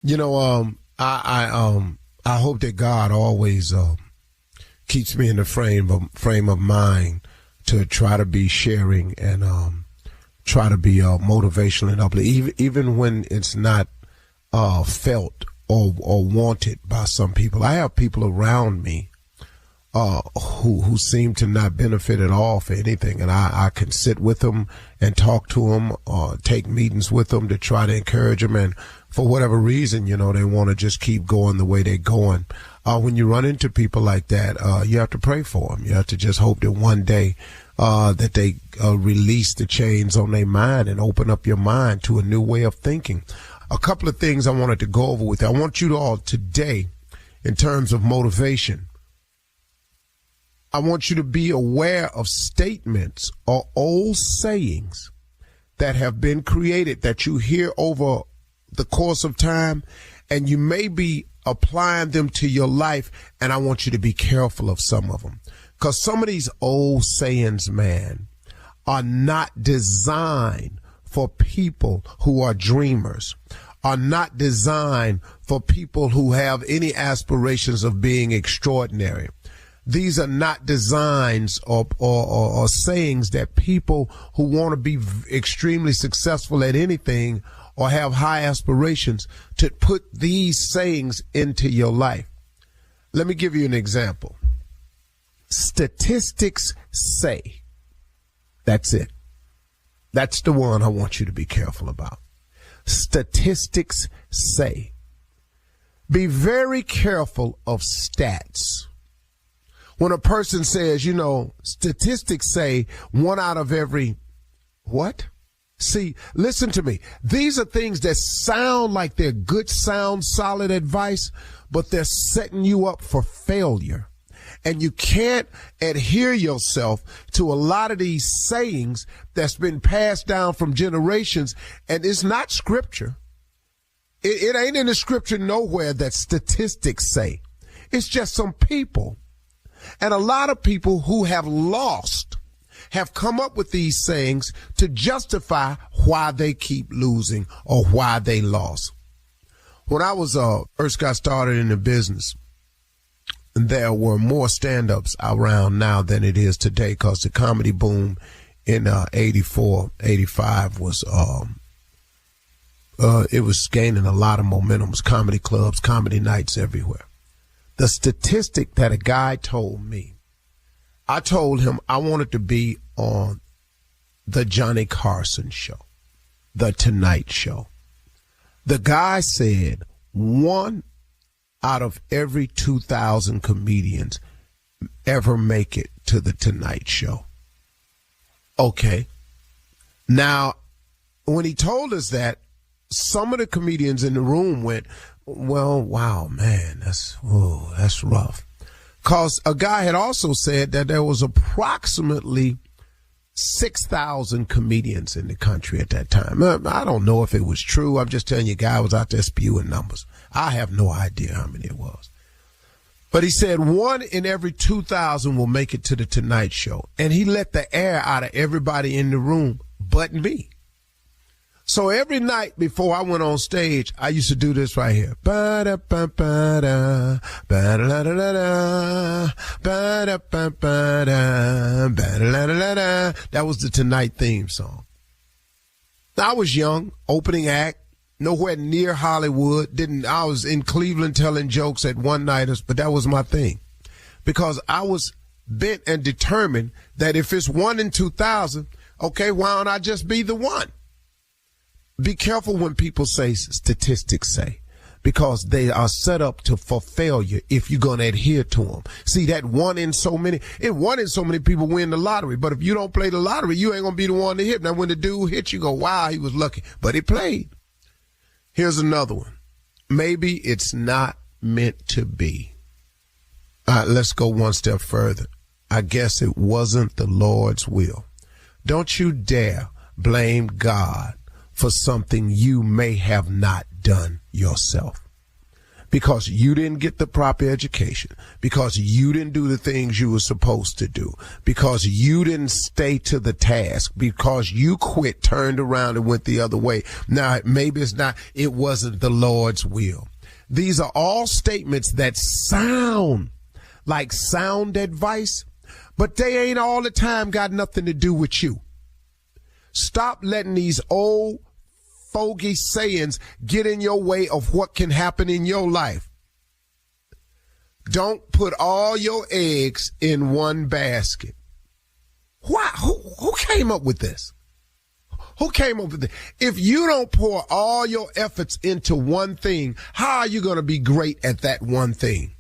I hope that God always keeps me in the frame of mind to try to be sharing and try to be motivational and uplifting, even when it's not felt or wanted by some people. I have people around me who seem to not benefit at all for anything, and I can sit with them and talk to them or take meetings with them to try to encourage them, and for whatever reason, they want to just keep going the way they're going. When you run into people like that, you have to pray for them. You have to just hope that one day that they release the chains on their mind and open up your mind to a new way of thinking. A couple of things I wanted to go over with you. I want you to all today, in terms of motivation, I want you to be aware of statements or old sayings that have been created that you hear over the course of time, and you may be applying them to your life, and I want you to be careful of some of them. Because some of these old sayings, man, are not designed for people who are dreamers, are not designed for people who have any aspirations of being extraordinary. These are not designs or sayings that people who want to be extremely successful at anything or have high aspirations to put these sayings into your life. Let me give you an example. Statistics say. That's it. That's the one I want you to be careful about. Statistics say. Be very careful of stats. When a person says, statistics say 1 out of every what? See, listen to me. These are things that sound like they're good, sound, solid advice, but they're setting you up for failure. And you can't adhere yourself to a lot of these sayings that's been passed down from generations, and it's not scripture. It ain't in the scripture nowhere that statistics say. It's just some people. And a lot of people who have lost have come up with these sayings to justify why they keep losing or why they lost. When I was first got started in the business, there were more stand-ups around now than it is today, because the comedy boom in 84, 85 was it was gaining a lot of momentum. Comedy clubs, comedy nights everywhere. The statistic that a guy told me, I told him I wanted to be on the Johnny Carson show, the Tonight Show. The guy said 1 out of every 2,000 comedians ever make it to the Tonight Show. Okay. Now, when he told us that, some of the comedians in the room went, well, wow, man, that's rough. Because a guy had also said that there was approximately 6,000 comedians in the country at that time. I don't know if it was true. I'm just telling you, guy was out there spewing numbers. I have no idea how many it was. But he said 1 in every 2,000 will make it to the Tonight Show. And he let the air out of everybody in the room but me. So every night before I went on stage, I used to do this right here. Ba-da-ba-ba-da, ba-da-da-da-da, ba-da-ba-ba-da, ba-da-da-da-da. That was the Tonight theme song. I was young, opening act, nowhere near Hollywood. I was in Cleveland telling jokes at one-nighters, but that was my thing. Because I was bent and determined that if it's 1 in 2,000, okay, why don't I just be the one? Be careful when people say statistics say, because they are set up for failure if you're going to adhere to them. See, that 1 in so many people win the lottery, but if you don't play the lottery, you ain't going to be the one to hit. Now, when the dude hits, you go, wow, he was lucky, but he played. Here's another one. Maybe it's not meant to be. All right, let's go one step further. I guess it wasn't the Lord's will. Don't you dare blame God for something you may have not done yourself. because you didn't get the proper education, because you didn't do the things you were supposed to do, because you didn't stay to the task, because you quit, turned around and went the other way. Now, maybe it wasn't the Lord's will. These are all statements that sound like sound advice, but they ain't all the time got nothing to do with you. Stop letting these old fogey sayings get in your way of what can happen in your life. Don't put all your eggs in one basket. Why? Who came up with this? Who came up with this? If you don't pour all your efforts into one thing, how are you going to be great at that one thing?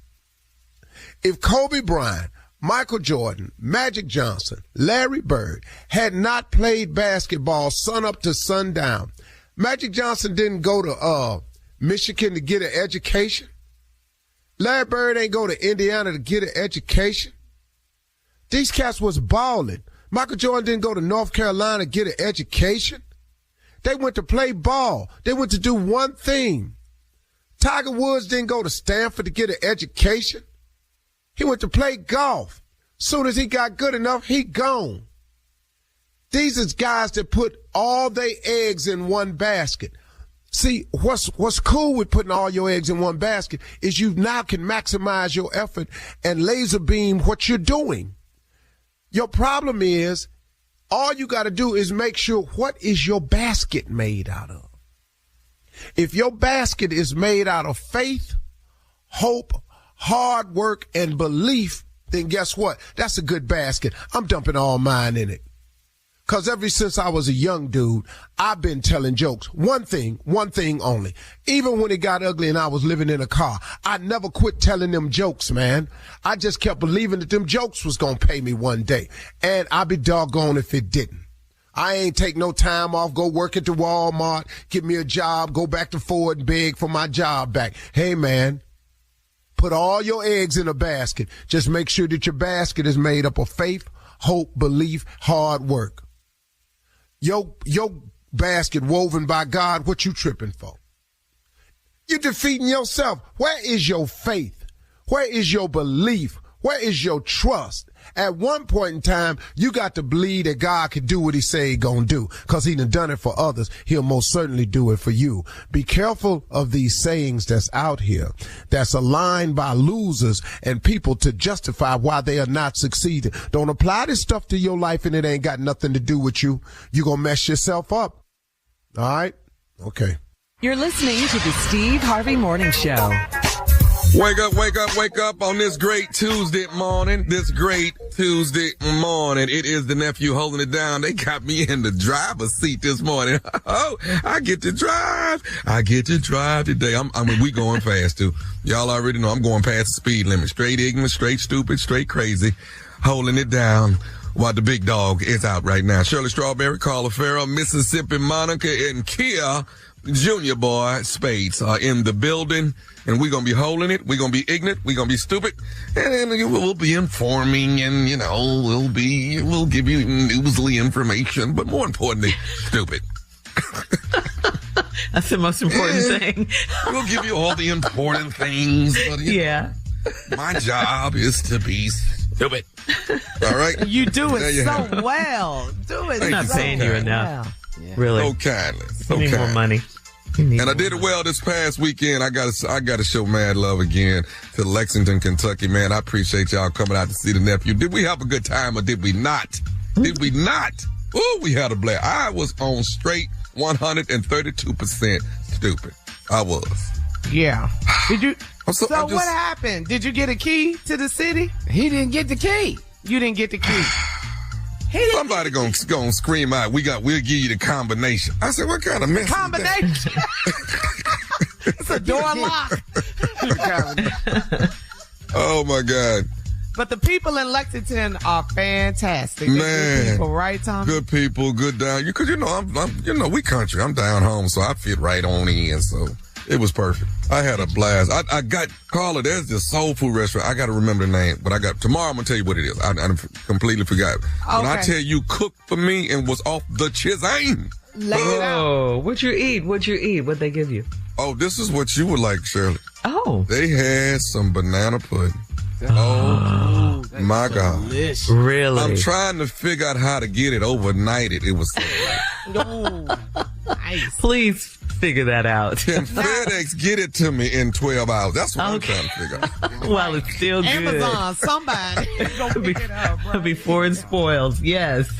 If Kobe Bryant, Michael Jordan, Magic Johnson, Larry Bird had not played basketball sun up to sundown, Magic Johnson didn't go to Michigan to get an education. Larry Bird ain't go to Indiana to get an education. These cats was balling. Michael Jordan didn't go to North Carolina to get an education. They went to play ball. They went to do one thing. Tiger Woods didn't go to Stanford to get an education. He went to play golf. Soon as he got good enough, he gone. These is guys that put all their eggs in one basket. See, what's cool with putting all your eggs in one basket is you now can maximize your effort and laser beam what you're doing. Your problem is all you got to do is make sure what is your basket made out of. If your basket is made out of faith, hope, hard work, and belief, then guess what? That's a good basket. I'm dumping all mine in it. Because ever since I was a young dude, I've been telling jokes. One thing only. Even when it got ugly and I was living in a car, I never quit telling them jokes, man. I just kept believing that them jokes was going to pay me one day. And I'd be doggone if it didn't. I ain't take no time off, go work at the Walmart, get me a job, go back to Ford and beg for my job back. Hey, man, put all your eggs in a basket. Just make sure that your basket is made up of faith, hope, belief, hard work. Your basket woven by God, what you tripping for? You're defeating yourself. Where is your faith? Where is your belief? Where is your trust? At one point in time, you got to believe that God can do what he say he gonna do, because he done it for others. He'll most certainly do it for you. Be careful of these sayings that's out here that's aligned by losers and people to justify why they are not succeeding. Don't apply this stuff to your life and it ain't got nothing to do with you. You're gonna mess yourself up. All right? Okay. You're listening to the Steve Harvey Morning Show. Wake up, wake up, wake up on this great Tuesday morning. It is the nephew holding it down. They got me in the driver's seat this morning. Oh, I get to drive today. We going fast too. Y'all already know I'm going past the speed limit. Straight ignorant, straight stupid, straight crazy. Holding it down while the big dog is out right now. Shirley Strawberry, Carla Farrell, Mississippi Monica, and Kia Junior Boy Spades are in the building, and we're going to be holding it. We're going to be ignorant. We're going to be stupid. And then we'll be informing, and, we'll give you newsly information, but more importantly, stupid. That's the most important thing. We'll give you all the important things. But, yeah. My job is to be stupid. All right? You do it so well. I'm not paying you enough. Yeah. Really? So kindly. So you need more money. And I did it well this past weekend. I got to show mad love again to Lexington, Kentucky. Man, I appreciate y'all coming out to see the nephew. Did we have a good time or did we not? Did we not? Oh, we had a blast. I was on straight 132% stupid. I was. Yeah. Did you? So what happened? Did you get a key to the city? He didn't get the key. You didn't get the key. Somebody gonna scream out, we'll give you the combination. I said, what kind of mess combination? It's a door lock. Oh my God. But the people in Lexington are fantastic. Man. Good people, right, Tom? Good people, good down. Because I'm we country. I'm down home, so I fit right on in. So it was perfect. I had a blast. I got Carla. There's this soul food restaurant. I got to remember the name, but tomorrow I'm gonna tell you what it is. I completely forgot. Okay. When I tell you, cooked for me and was off the chain. Whoa! What'd you eat? What'd they give you? Oh, this is what you would like, Shirley. Oh. They had some banana pudding. Oh, my God. Delicious. Really? I'm trying to figure out how to get it overnighted. It was so No. Nice. Please figure that out. Can FedEx get it to me in 12 hours? That's what I'm trying to figure out. Well, it's still good. Amazon, somebody. Go pick it up, bro. Before it spoils, yes.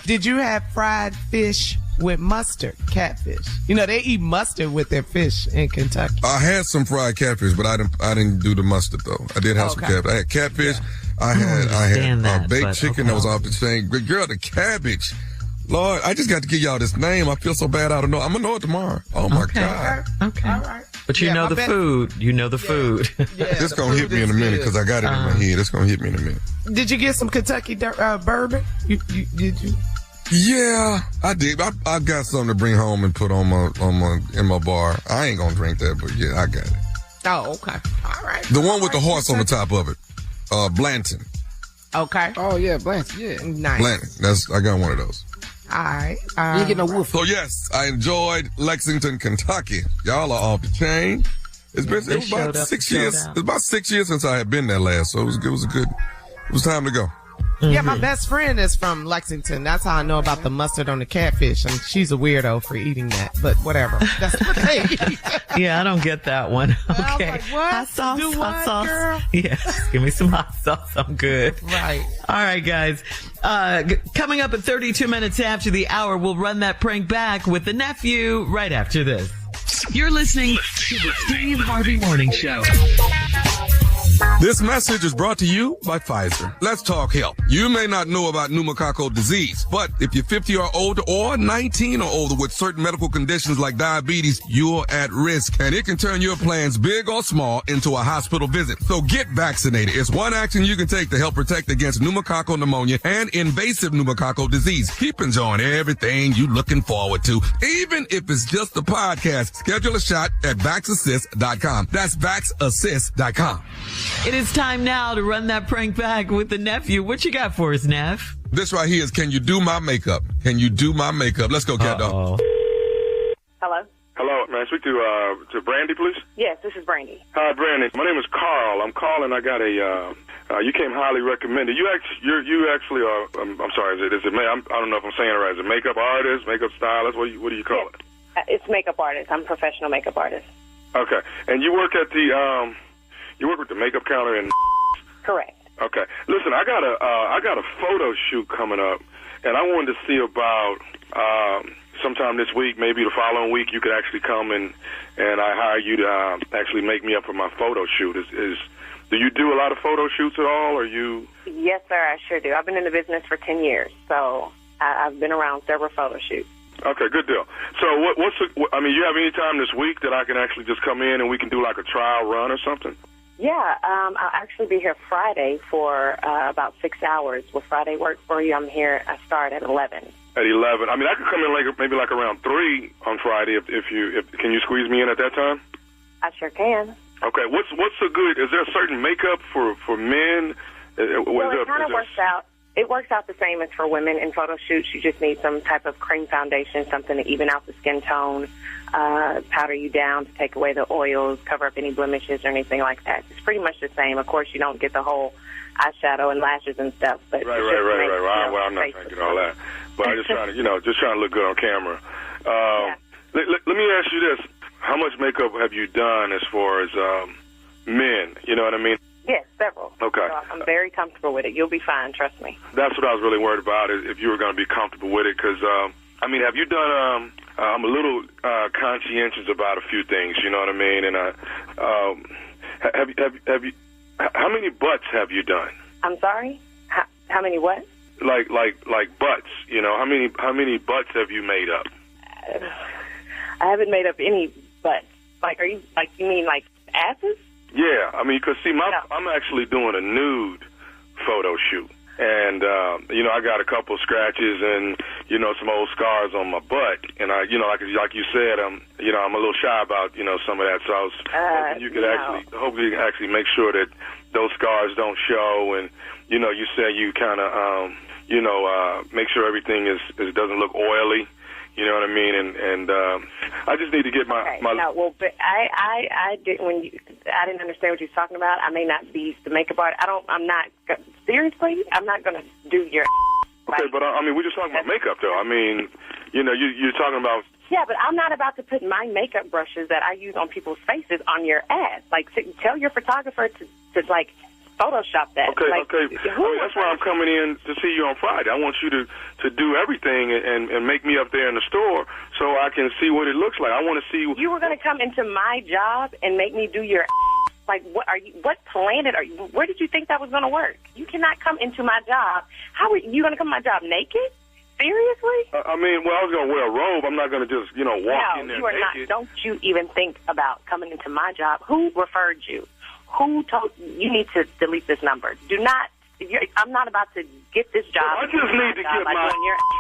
Did you have fried fish with mustard, catfish? You know, they eat mustard with their fish in Kentucky. I had some fried catfish, but I didn't do the mustard though. I did have some catfish. I had catfish. I had baked chicken that was off the chain. Girl, the cabbage. Lord, I just got to give y'all this name. I feel so bad. I don't know. I'm gonna know it tomorrow. Oh my God. Okay. All right. But you know the food. You know the food. Yeah, This gonna hit me in a minute because I got it in my head. It's gonna hit me in a minute. Did you get some Kentucky bourbon? Did you? Yeah, I did. I got something to bring home and put in my bar. I ain't gonna drink that, but yeah, I got it. Oh, okay. All right. The one with the horse on the top of it. Blanton. Okay. Oh yeah, Blanton. Yeah. Nice. Blanton. I got one of those. All right. You ain't get no wolf. So yes, I enjoyed Lexington, Kentucky. Y'all are off the chain. It was about 6 years. It's about 6 years since I had been there last, so it was time to go. Yeah, my best friend is from Lexington. That's how I know about the mustard on the catfish. And she's a weirdo for eating that, but whatever. That's what they eat. Yeah, I don't get that one. Okay. I was like, what? Hot sauce, Do what, hot sauce. girl? Yes, give me some hot sauce. I'm good. Right. All right, guys. Coming up at 32 minutes after the hour, we'll run that prank back with the nephew right after this. You're listening to the Steve Harvey Morning Show. This message is brought to you by Pfizer. Let's talk health. You may not know about pneumococcal disease, but if you're 50 or older or 19 or older with certain medical conditions like diabetes, you're at risk, and it can turn your plans, big or small, into a hospital visit. So get vaccinated. It's one action you can take to help protect against pneumococcal pneumonia and invasive pneumococcal disease. Keep enjoying everything you're looking forward to, even if it's just a podcast. Schedule a shot at vaxassist.com. That's vaxassist.com. It is time now to run that prank back with the nephew. What you got for us, Neff? This right here is Can You Do My Makeup? Can you do my makeup? Let's go, cat dog. Hello? Hello, may I speak to Brandy, please? Yes, this is Brandy. Hi, Brandy. My name is Carl. I'm calling. I got you came highly recommended. You actually are. I'm sorry. Is it? I don't know if I'm saying it right. Is it makeup artist, makeup stylist? What do you call it? It's makeup artist. I'm a professional makeup artist. Okay, and you work at the you work with the makeup counter in. Correct. Okay. Listen, I got a photo shoot coming up, and I wanted to see about sometime this week, maybe the following week, you could actually come and I hire you to actually make me up for my photo shoot. Do you do a lot of photo shoots at all, or you? Yes, sir, I sure do. I've been in the business for 10 years, so I've been around several photo shoots. Okay, good deal. So you have any time this week that I can actually just come in and we can do like a trial run or something? Yeah, I'll actually be here Friday for about 6 hours. Will Friday work for you? I'm here. I start at 11. At 11. I mean, I could come in maybe like around 3 on Friday if can you squeeze me in at that time? I sure can. Okay. What's so good? Is there a certain makeup for men? Well, it kind of works out. It works out the same as for women in photo shoots. You just need some type of cream foundation, something to even out the skin tone, powder you down to take away the oils, cover up any blemishes or anything like that. It's pretty much the same. Of course, you don't get the whole eyeshadow and lashes and stuff. But right. Well, I'm not trying to get all that. But I'm just trying to look good on camera. Let me ask you this. How much makeup have you done as far as men? You know what I mean? Yes, several. Okay. So I'm very comfortable with it. You'll be fine, trust me. That's what I was really worried about, is if you were going to be comfortable with it. Because, have you done, I'm a little conscientious about a few things, you know what I mean? And have you, how many butts have you done? I'm sorry? How many what? Like butts, you know, how many butts have you made up? I haven't made up any butts. You mean asses? Yeah, because I'm actually doing a nude photo shoot, and I got a couple scratches and some old scars on my butt, and like you said, I'm a little shy about some of that, so I was hoping you could actually make sure that those scars don't show, and you said you kind of make sure everything doesn't look oily. You know what I mean? And I just need to get my. No, well, but I didn't I didn't understand what you're talking about. I may not be the makeup artist. I'm not seriously. I'm not going to do your. Okay, but I mean, we're just talking about makeup, though. I mean, you know, you're talking about. Yeah, but I'm not about to put my makeup brushes that I use on people's faces on your ass. Like, tell your photographer to like, Photoshop that. Okay, like, okay. I mean, that's why I'm coming in to see you on Friday. I want you to do everything and make me up there in the store so I can see what it looks like. I want to see. You were going to come into my job and make me do your. Like, what planet are you? Where did you think that was going to work? You cannot come into my job. How are you going to come to my job naked? Seriously? I mean, well, I was going to wear a robe. I'm not going to just, walk in there you are naked. Not. Don't you even think about coming into my job. Who referred you? Who told you need to delete this number? Do not. I'm not about to get this job. I just need to get my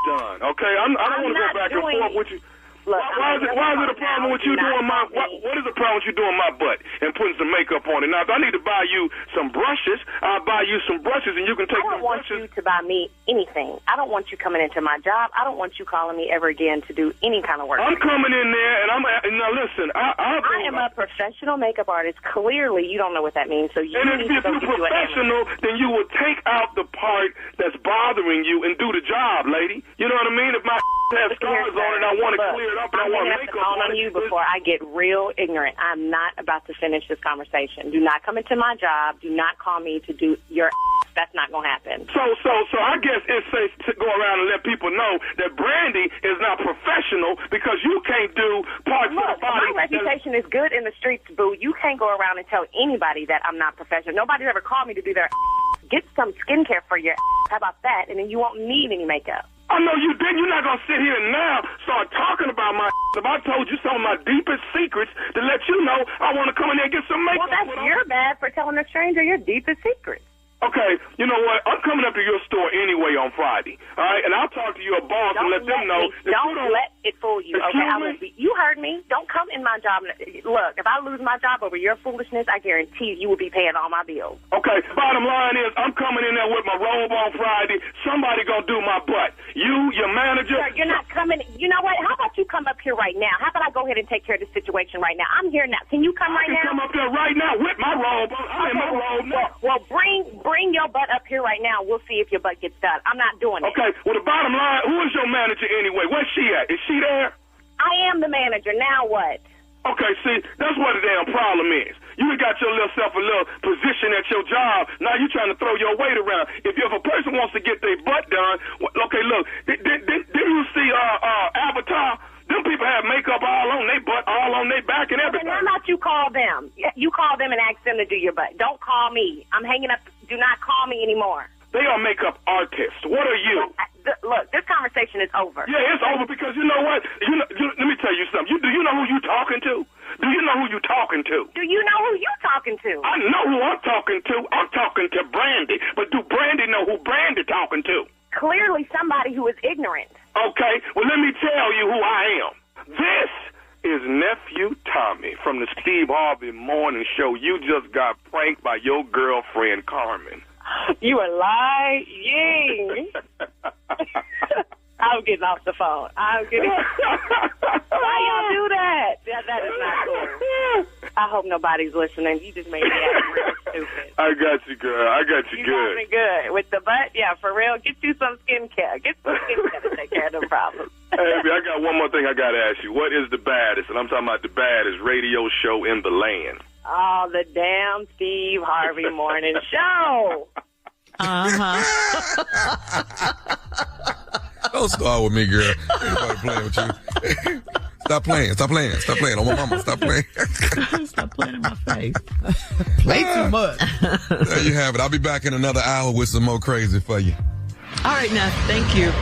done. Okay, I don't want to go back and forth with you. Look, why is it a problem with you doing my? What is the problem with you doing my butt and putting some makeup on it? Now, if I need to buy you some brushes, I'll buy you some brushes, and you can take. I don't want you to buy me anything. I don't want you coming into my job. I don't want you calling me ever again to do any kind of work. I'm coming in there, and now listen. I am a professional makeup artist. Clearly, you don't know what that means. So you and need if you're professional, then you will take out the part that's bothering you and do the job, lady. You know what I mean? If my has scars on it, and I want to clear it up, and I want to make up on you before I get real ignorant. I'm not about to finish this conversation. Do not come into my job. Do not call me to do your. That's not going to happen. So I guess it's safe to go around and let people know that Brandy is not professional because you can't do parts of the body. My reputation is good in the streets, boo. You can't go around and tell anybody that I'm not professional. Nobody's ever called me to do their. Get some skincare for your. How about that? And then you won't need any makeup. I know you did. You're not going to sit here and now start talking about my if I told you some of my deepest secrets to let you know I want to come in there and get some makeup. Well, that's your bad for telling a stranger your deepest secrets. Okay, you know what? I'm coming up to your store anyway on Friday, all right? And I'll talk to your boss and let them know. Don't let it fool you, okay? You heard me. Don't come in my job. Look, if I lose my job over your foolishness, I guarantee you will be paying all my bills. Okay, bottom line is I'm coming in there with my robe on Friday. Somebody going to do my butt. You, your manager. Sir, you're not coming. You know what? How about you come up here right now? How about I go ahead and take care of this situation right now? I'm here now. Can you come right now? I can come up there right now with my robe on. I'm in my robe now. Well, bring your butt up here right now. We'll see if your butt gets done. I'm not doing it. Okay, well, the bottom line, who is your manager anyway? Where's she at? Is she there? I am the manager. Now what? Okay, see, that's what the damn problem is. You got your little self a little position at your job. Now you're trying to throw your weight around. If a person wants to get their butt done, okay, look, didn't you see Avatar? Them people have makeup all on their butt, all on their back and everything. How about you call them? You call them and ask them to do your butt. Don't call me. I'm hanging up. Do not call me anymore. They are makeup artists. What are you? Look, this conversation is over. Yeah, it's over because you know what? Let me tell you something. Do you know who you talking to? Do you know who you talking to? Do you know who you talking to? I know who I'm talking to. I'm talking to Brandy. But do Brandy know who Brandy talking to? Clearly somebody who is ignorant. Okay, well, let me tell you who I am. This is Nephew Tommy from the Steve Harvey Morning Show. You just got pranked by your girlfriend, Carmen. You are lying. I'm getting off the phone. Why y'all do that? That is not cool. I hope nobody's listening. You just made me act real stupid. I got you, girl. I got you good. You got me good. With the butt, yeah, for real. Get you some skincare. Get some skincare to take care of the problem. Hey, I got one more thing I got to ask you. What is the baddest, and I'm talking about the baddest radio show in the land? Oh, the damn Steve Harvey Morning Show. Don't start with me, girl. Everybody playing with you. Stop playing. Oh, my mama, stop playing. Stop playing in my face. Play too much. There you have it. I'll be back in another hour with some more crazy for you. All right, Neff. Thank you.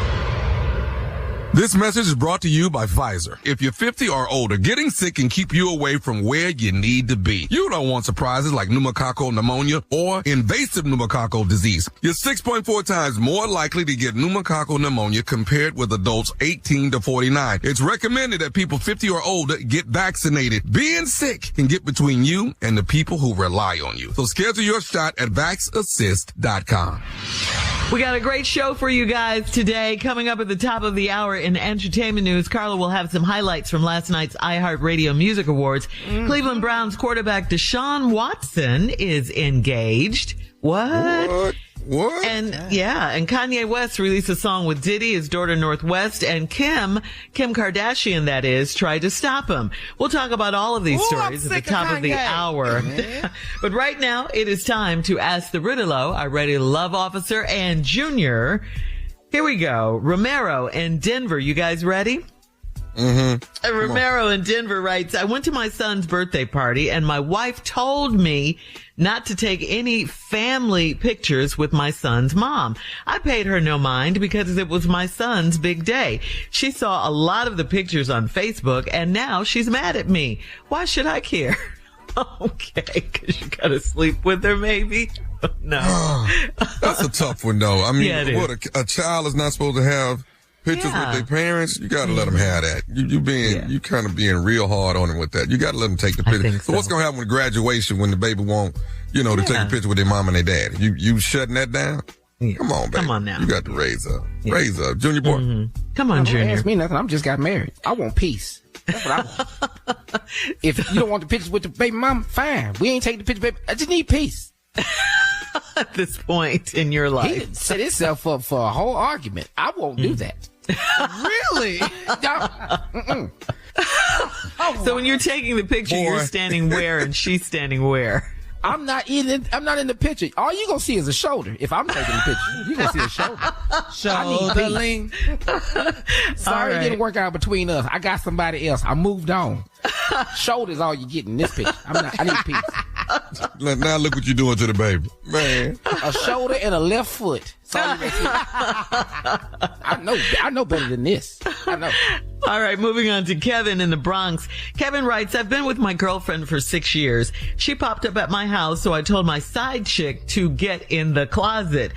This message is brought to you by Pfizer. If you're 50 or older, getting sick can keep you away from where you need to be. You don't want surprises like pneumococcal pneumonia or invasive pneumococcal disease. You're 6.4 times more likely to get pneumococcal pneumonia compared with adults 18 to 49. It's recommended that people 50 or older get vaccinated. Being sick can get between you and the people who rely on you. So schedule your shot at vaxassist.com. We got a great show for you guys today. Coming up at the top of the hour in entertainment news, Carla will have some highlights from last night's iHeartRadio Music Awards. Cleveland Browns quarterback Deshaun Watson is engaged. What? And Kanye West released a song with Diddy, his daughter Northwest, and Kim Kardashian, that is, tried to stop him. We'll talk about all of these stories at the top of the hour. But right now, it is time to ask the Riddle-O, our Ready to Love officer, and Junior. Here we go. Romero in Denver. You guys ready? Mm-hmm. Romero in Denver writes, I went to my son's birthday party and my wife told me not to take any family pictures with my son's mom. I paid her no mind because it was my son's big day. She saw a lot of the pictures on Facebook and now she's mad at me. Why should I care? Okay, because you gotta sleep with her maybe? No. That's a tough one though. I mean, yeah, a child is not supposed to have pictures with their parents. You gotta let them have that. You kind of being real hard on them with that. You gotta let them take the picture. So what's gonna happen with graduation when the baby won't, to take a picture with their mom and their dad? You shutting that down? Yeah. Come on, baby. Come on now. You got to raise up. Yeah. Raise up. Junior boy. Mm-hmm. Come on, Junior. Don't ask me nothing. I'm just got married. I want peace. That's what I want. If you don't want the pictures with the baby mama, fine. We ain't taking the picture, baby. I just need peace. At this point in your life. He set himself up for a whole argument. I won't do that. Really? So when you're taking the picture, you're standing where and she's standing where? I'm not in the picture. All you gonna see is a shoulder. If I'm taking the picture, you gonna see a shoulder. Shouldering. Sorry, it didn't work out between us. I got somebody else. I moved on. Shoulder's all you get in this picture. I need peace. Now look what you're doing to the baby, man. A shoulder and a left foot. I know better than this. I know. All right, moving on to Kevin in the Bronx. Kevin writes, I've been with my girlfriend for 6 years. She popped up at my house, so I told my side chick to get in the closet.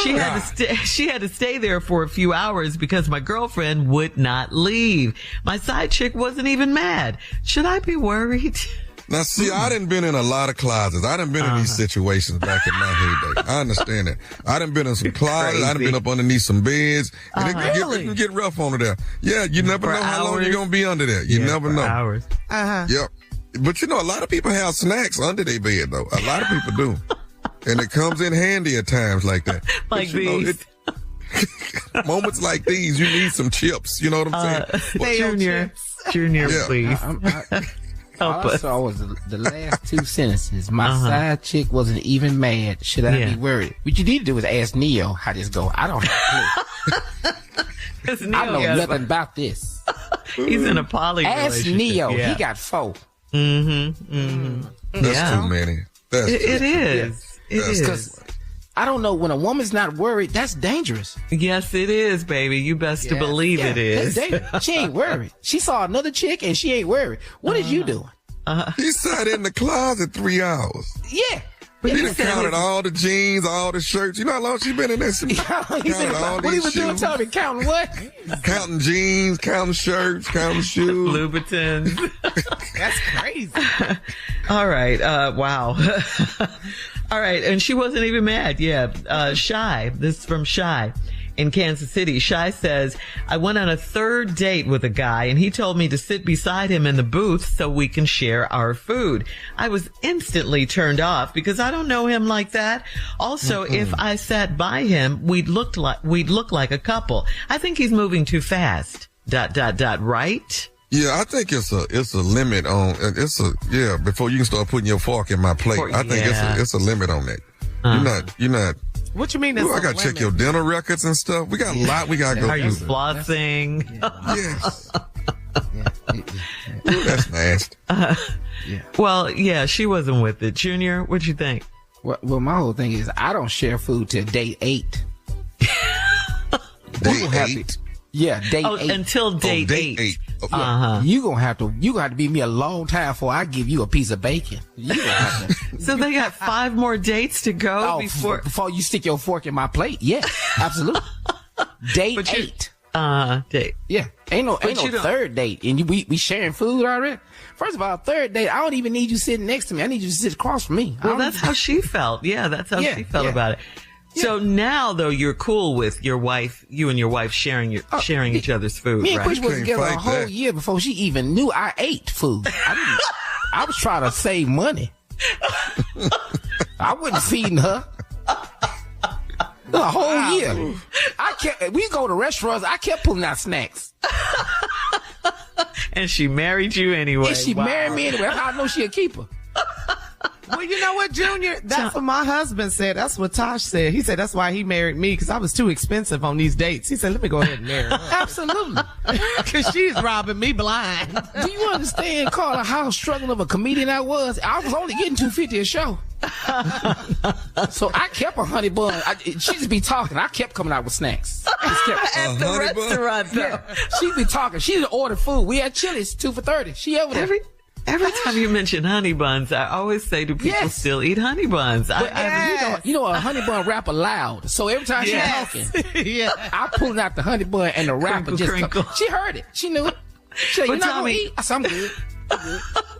She had to stay there for a few hours because my girlfriend would not leave. My side chick wasn't even mad. Should I be worried? Now, see, I done been in a lot of closets. I done been in these situations back in my heyday. I understand that. I done been in some closets. I done been up underneath some beds. And it can get rough under there. Yeah, you never know how long you're going to be under there. You never know. Hours. Yep. But a lot of people have snacks under their bed, though. A lot of people do. And it comes in handy at times like that. Like these. Moments like these, you need some chips. You know what I'm saying? Junior, please. All I saw was the last two sentences. My side chick wasn't even mad. Should I be worried? What you need to do is ask Neo how this go. I don't have a clue. I know nothing about this. He's in a poly Ask Neo. Yeah. He got 4. That's too many. It is. It is. Because I don't know, when a woman's not worried, that's dangerous. Yes, it is, baby. You best to believe it is. She ain't worried. She saw another chick and she ain't worried. What is you doing? He sat in the closet 3 hours. Yeah. He done counted all the jeans, all the shirts. You know how long she been in there? What he was doing, tell me, counting what? Counting jeans, counting shirts, counting shoes. Louboutins. That's crazy. All right. Wow. All right. And she wasn't even mad. Yeah. Shy. This is from Shy in Kansas City. Shy says, I went on a 3rd date with a guy and he told me to sit beside him in the booth so we can share our food. I was instantly turned off because I don't know him like that. Also, if I sat by him, we'd look like a couple. I think he's moving too fast. ... Right? Yeah, I think it's a limit on, before you can start putting your fork in my plate. I think it's a limit on that. You're not. What you mean? I gotta check your dental records and stuff. We got a lot we gotta go through. Are you flossing? Yes. That's nasty. Well, yeah, she wasn't with it. Junior, what'd you think? Well, my whole thing is I don't share food till date 8. Date 8? Yeah, date 8. Until date 8. You gonna have to be me a long time before I give you a piece of bacon. You gonna have to. So they got 5 more dates to go before you stick your fork in my plate. Yes, absolutely. Date 8. Date. Yeah, ain't no 3rd date, and we sharing food already. First of all, 3rd date, I don't even need you sitting next to me. I need you to sit across from me. Well, that's how she felt. Yeah, that's how she felt about it. So now, though, you're cool with your wife, you and your wife sharing each other's food, Me and right? Chris was together a whole year before she even knew I ate food. I was trying to save money. I wasn't feeding her. A whole year. We go to restaurants, I kept pulling out snacks. And she married you anyway. And she married me anyway. That's how I know she a keeper. Well, you know what, Junior? That's what my husband said. That's what Tosh said. He said that's why he married me, because I was too expensive on these dates. He said, let me go ahead and marry her. Absolutely. Because she's robbing me blind. Do you understand, Carla, how struggling of a comedian I was? I was only getting $250 a show. So I kept a honey bun. She just be talking. I kept coming out with snacks. At the restaurant, though. Yeah. She'd be talking. She'd order food. We had Chili's, 2 for $30. She over there. Every time you mention honey buns, I always say, do people still eat honey buns? You know, a honey bun wrapper loud. So every time she's talking, I pulled out the honey bun and the wrapper crinkle. She heard it. She knew it. She said, "You not gonna eat?" I said,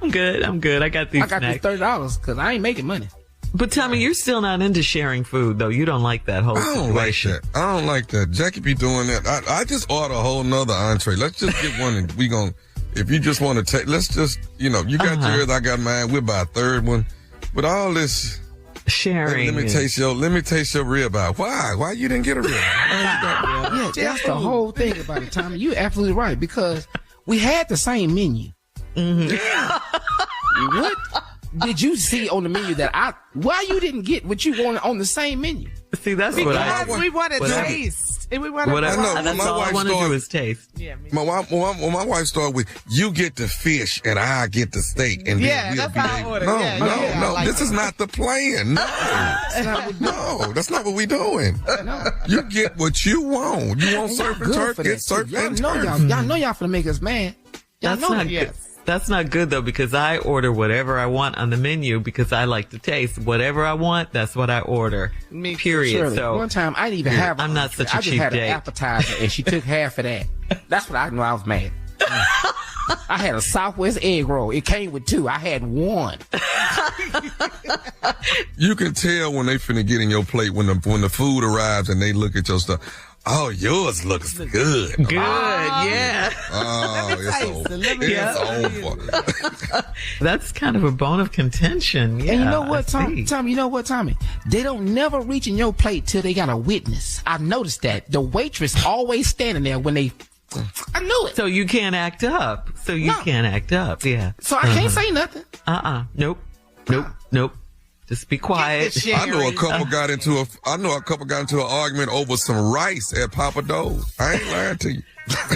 "I'm good. I'm good. I got these $30 because I ain't making money." But Tommy, you're still not into sharing food, though. You don't like that whole situation. I don't like that. Jackie be doing that. I just order a whole nother entree. Let's just get one and we gonna. If you just want to take, let's just, you got yours, I got mine. We'll buy a third one. But all this sharing. Let me taste your ribeye. Why you didn't get a ribeye? That's the whole thing about it, Tommy. You're absolutely right, because we had the same menu. Mm-hmm. What did you see on the menu why you didn't get what you wanted on the same menu? See, that's because we wanted taste. And we wanted that's all I want to do is taste. Yeah, my wife started with, you get the fish and I get the steak. And then we'll that's how I ordered. No, this is not the plan. No, that's not what we doing. No. You get what you want. You want surf and turf, get surf and turf. Y'all know y'all finna make us mad. That's not good. That's not good, though, because I order whatever I want on the menu because I like to taste. Whatever I want, that's what I order. Period. Shirley, so one time, I didn't even have I'm not such a cheap date. I just had an appetizer, and she took half of that. That's what I knew I was mad. I had a Southwest egg roll. It came with 2. I had 1. You can tell when they finna get in your plate when the food arrives and they look at your stuff. Oh, yours looks good. Good, yeah. Oh, it's over. That's kind of a bone of contention. Yeah, and you know what, Tommy? You know what, Tommy? They don't never reach in your plate till they got a witness. I've noticed that. The waitress always standing there when they... I knew it. So you can't act up. Yeah. So I can't say nothing. Nope. Just be quiet. I know a couple got into an argument over some rice at Papa Do's. I ain't lying to you.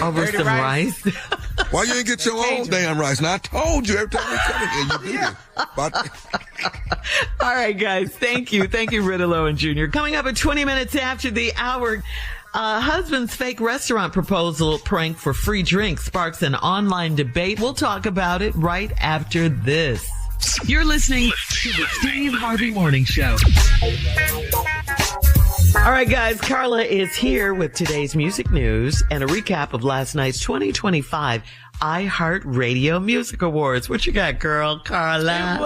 Over some rice? Why you ain't get your own damn rice? Now I told you every time we come in here, you do it. All right, guys. Thank you, Riddalo and Junior. Coming up at 20 minutes after the hour. Husband's fake restaurant proposal prank for free drinks sparks an online debate. We'll talk about it right after this. You're listening to the Steve Harvey Morning Show. All right, guys. Carla is here with today's music news and a recap of last night's 2025 iHeart Radio Music Awards. What you got, girl, Carla? It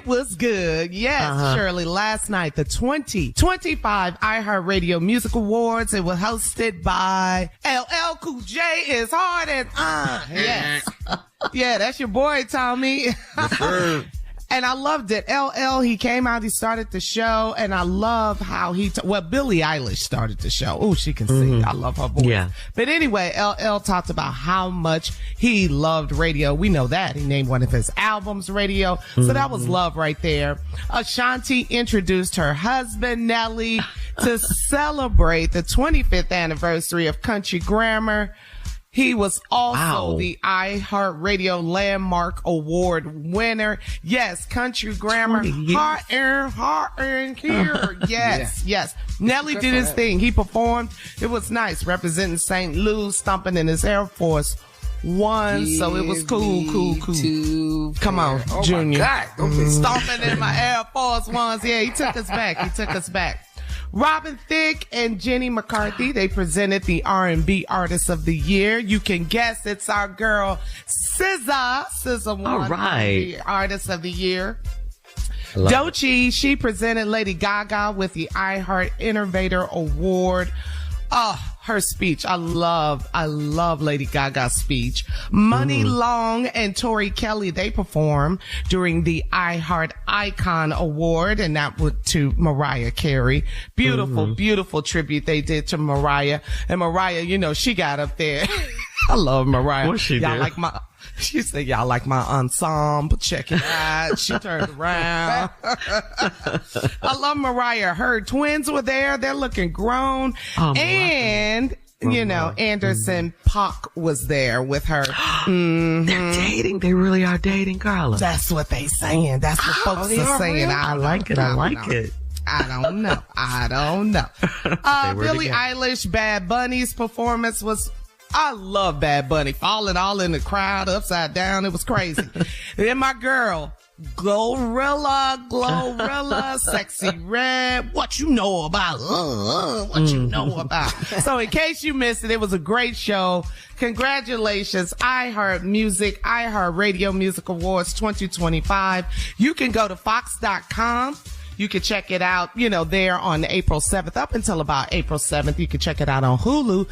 was good. Yes, Shirley. Last night, the 2025 iHeart Radio Music Awards. It was hosted by LL Cool J is hard as yes. Yeah, that's your boy, Tommy. Yes, and I loved it. LL, he came out, he started the show, and I love how Billie Eilish started the show. Oh, she can sing. I love her voice. Yeah. But anyway, LL talked about how much he loved radio. We know that. He named one of his albums Radio. So that was love right there. Ashanti introduced her husband, Nelly, to celebrate the 25th anniversary of Country Grammar. He was also the iHeartRadio Landmark Award winner. Yes, Country Grammar. Hot and here. Yes. Nelly did his thing. He performed. It was nice, representing St. Louis, stomping in his Air Force One. So it was cool. Come on, Junior. Stomping in my Air Force Ones. Yeah, he took us back. Robin Thicke and Jenny McCarthy, they presented the R&B Artist of the Year. You can guess it's our girl SZA. SZA won the Artist of the Year. Doechii, she presented Lady Gaga with the iHeart Innovator Award. Oh, her speech. I love Lady Gaga's speech. Money Long and Tori Kelly, they performed during the iHeart Icon Award, and that went to Mariah Carey. Beautiful tribute they did to Mariah. And Mariah, you know, she got up there. I love Mariah. What she did? She said, y'all like my ensemble? Check it out. She turned around. I love Mariah. Her twins were there. They're looking grown. And, you know, Anderson .Paak was there with her. They're dating. They really are dating, Carla. That's what they saying. That's what folks are saying. I like it. I like it. I don't know. Billie Eilish, Bad Bunny's performance was... I love Bad Bunny. Falling all in the crowd, upside down. It was crazy. Then my girl, Glorilla, Sexy Red. What you know about? What you know about? So in case you missed it, it was a great show. Congratulations, iHeart Music, iHeart Radio Music Awards 2025. You can go to Fox.com. You can check it out, you know, there on April 7th up until about April 7th. You can check it out on Hulu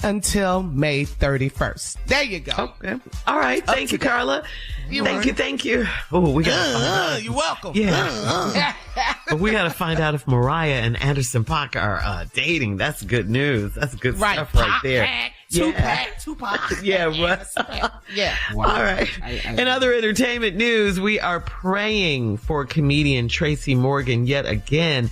until May 31st. There you go. Okay. All right. Thank you, Carla. Thank you. Oh, we got you're welcome. Yeah. But we got to find out if Mariah and Anderson .Paak are dating. That's good news. That's good stuff right there. Tupac. Yeah, right. Yeah. Wow. All right. In other entertainment news, we are praying for comedian Tracy Morgan yet again.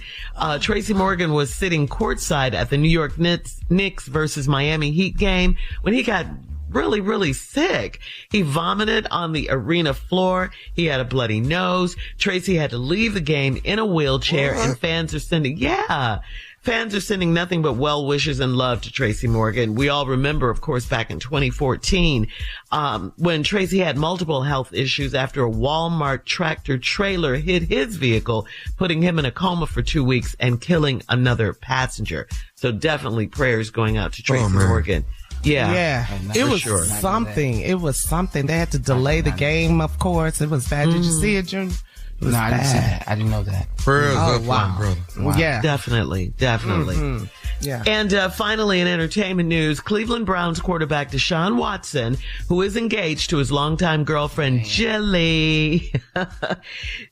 Tracy Morgan was sitting courtside at the New York Knicks versus Miami Heat game when he got really sick. He vomited on the arena floor. He had a bloody nose. Tracy had to leave the game in a wheelchair, and fans are sending nothing but well wishes and love to Tracy Morgan. We all remember, of course, back in 2014, when Tracy had multiple health issues after a Walmart tractor trailer hit his vehicle, putting him in a coma for 2 weeks and killing another passenger. So definitely prayers going out to Tracy Morgan. Yeah. It was something. It was something. They had to delay the game, of course. It was bad. Did you see it, Junior? No, I didn't see that. I didn't know that. Prayers up, brother. Wow. Yeah. Definitely. Yeah. And finally, in entertainment news, Cleveland Browns quarterback Deshaun Watson, who is engaged to his longtime girlfriend, Jilly.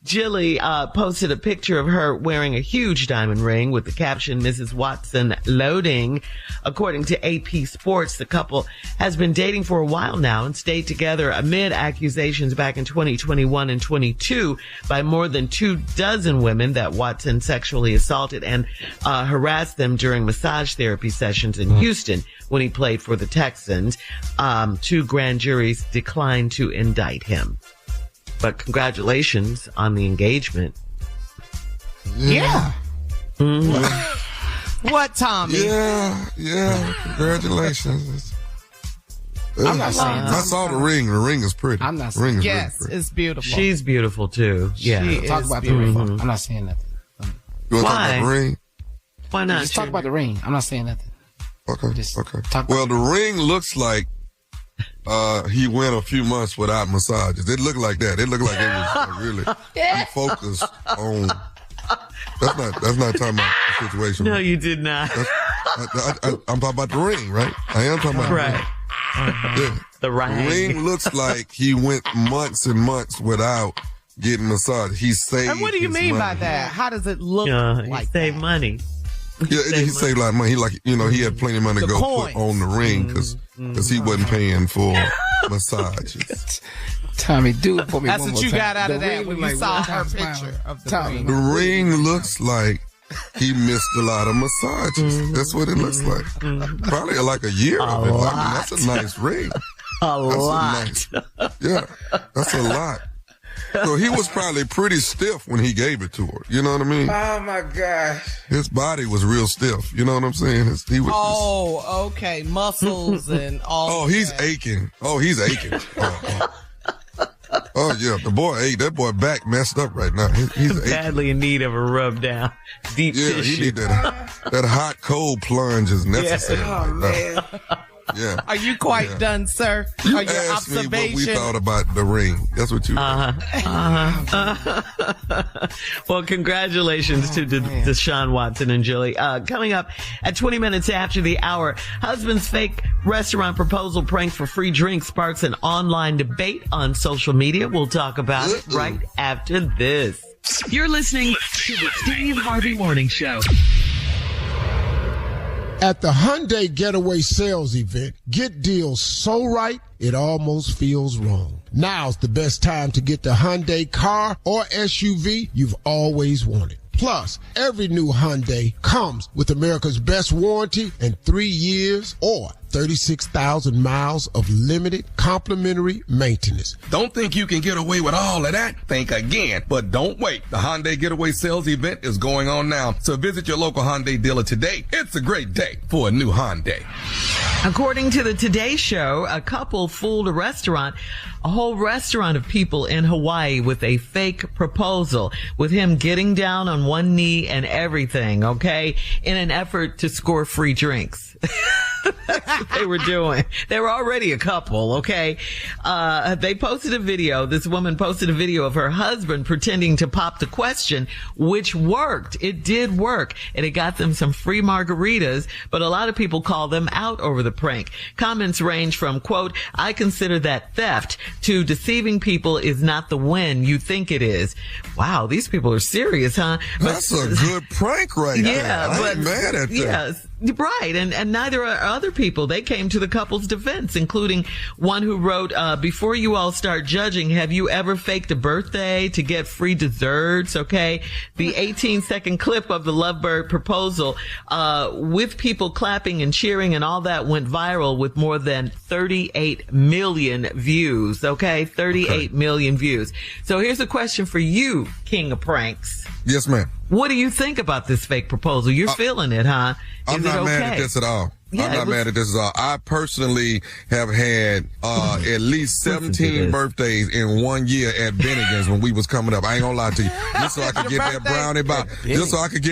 Jilly posted a picture of her wearing a huge diamond ring with the caption, Mrs. Watson loading. According to AP Sports, the couple has been dating for a while now and stayed together amid accusations back in 2021 and 22 by more than 24 women that Watson sexually assaulted and harassed them during massage therapy sessions in Houston when he played for the Texans. 2 grand juries declined to indict him. But congratulations on the engagement. Yeah. Mm-hmm. What, Tommy? Yeah. Congratulations. I'm not saying I saw the ring. The ring is pretty. I'm not saying. Yes, it's beautiful. She's beautiful too. Yeah. Talk about the ring. I'm not saying nothing. You want to talk about the ring? Why not? Just talk about the ring. I'm not saying nothing. Okay. Well, the ring looks like he went a few months without massages. It looked like that. It looked like it was really focused on. That's not talking about the situation. No, you did not. I'm talking about the ring, right? I am talking about the ring. Yeah. The ring looks like he went months and months without getting massage. He saved. And what do you mean by that? How does it look like? He saved money. He saved a lot of money. He had plenty of money to go put on the ring because he wasn't paying for massages. Tommy, do it for me. That's what you got out of that when you saw her picture of the ring. The ring looks like he missed a lot of massages. That's what it looks like. Probably like a year of it. That's a nice ring. That's a lot. So he was probably pretty stiff when he gave it to her. You know what I mean? Oh my gosh. His body was real stiff. You know what I'm saying? Okay. Muscles and all. Oh, he's aching. Oh, yeah. The boy ate. That boy back messed up right now. He's badly in need of a rub down. Deep tissue. He need that hot cold plunge is necessary. Yeah. Oh, man. Yeah. Are you quite done, sir? You Are your asked me what we observation? thought about the ring. That's what you. Well, congratulations to Deshaun Watson and Julie. Coming up at 20 minutes after the hour, husband's fake restaurant proposal prank for free drinks sparks an online debate on social media. We'll talk about it right after this. You're listening to the Steve Harvey Morning Show. At the Hyundai Getaway Sales Event, get deals so right, it almost feels wrong. Now's the best time to get the Hyundai car or SUV you've always wanted. Plus, every new Hyundai comes with America's best warranty and 3 years or 36,000 miles of limited complimentary maintenance. Don't think you can get away with all of that? Think again. But don't wait. The Hyundai Getaway Sales Event is going on now. So visit your local Hyundai dealer today. It's a great day for a new Hyundai. According to the Today Show, a couple fooled a whole restaurant of people in Hawaii with a fake proposal, with him getting down on one knee and everything, okay, in an effort to score free drinks. That's what they were doing. They were already a couple, okay? They posted a video. This woman posted a video of her husband pretending to pop the question, which worked. It did work. And it got them some free margaritas, but a lot of people call them out over the prank. Comments range from, quote, "I consider that theft," to "deceiving people is not the win you think it is." Wow, these people are serious, huh? That's a good prank right there. Yeah, I ain't mad at that. Yes. Right, and neither are other people. They came to the couple's defense, including one who wrote, "Before you all start judging, have you ever faked a birthday to get free desserts?" Okay, the 18-second clip of the lovebird proposal, with people clapping and cheering and all that, went viral with more than 38 million views. Okay, 38 million views. So here's a question for you, King of Pranks. Yes, ma'am. What do you think about this fake proposal? You're feeling it, huh? I'm not mad at this at all. Yeah, I'm not mad at this at all. I personally have had at least 17 birthdays in 1 year at Bennigan's when we was coming up. I ain't gonna lie to you. Just so I could get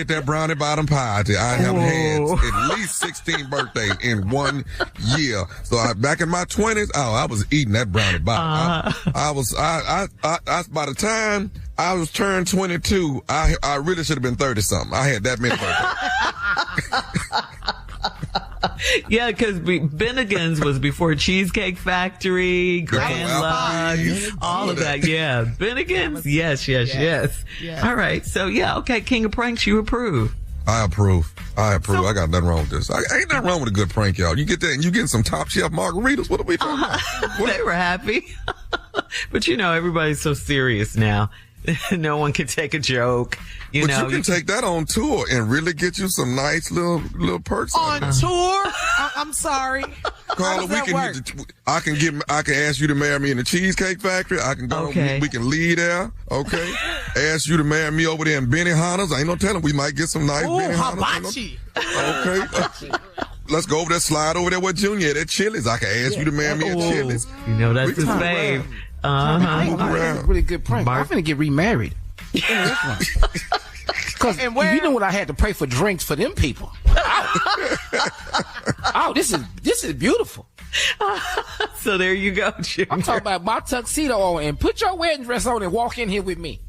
that brownie bottom pie. I have had at least 16 birthdays in 1 year. So back in my 20s, I was eating that brownie bottom. I by the time I was turned 22, I really should have been 30 something. I had that many birthdays. Yeah, because Bennigan's was before Cheesecake Factory, Grand Lux, all of that. Yeah, Bennigan's. Yes. All right. So yeah, okay. King of Pranks, you approve. I approve. I got nothing wrong with this. Ain't nothing wrong with a good prank, y'all. You get that and you getting some top shelf margaritas. What are we talking about? They were happy. But everybody's so serious now. No one can take a joke. You can take that on tour and really get you some nice little perks on tour. I'm sorry, Carla. I can ask you to marry me in the Cheesecake Factory. I can go. Okay. We can leave there. Okay. Ask you to marry me over there in Benihana's. I ain't no telling. We might get some nice Benihana's. Hibachi. Okay. Let's go over there. Slide over there with Junior at Chili's. I can ask you to marry me at Chili's. That's his fave. That's a really good prank. I'm finna get remarried. Because you know what I had to pay for drinks for them people. Oh, this is beautiful. So there you go, Junior. I'm talking about my tuxedo on and put your wedding dress on and walk in here with me.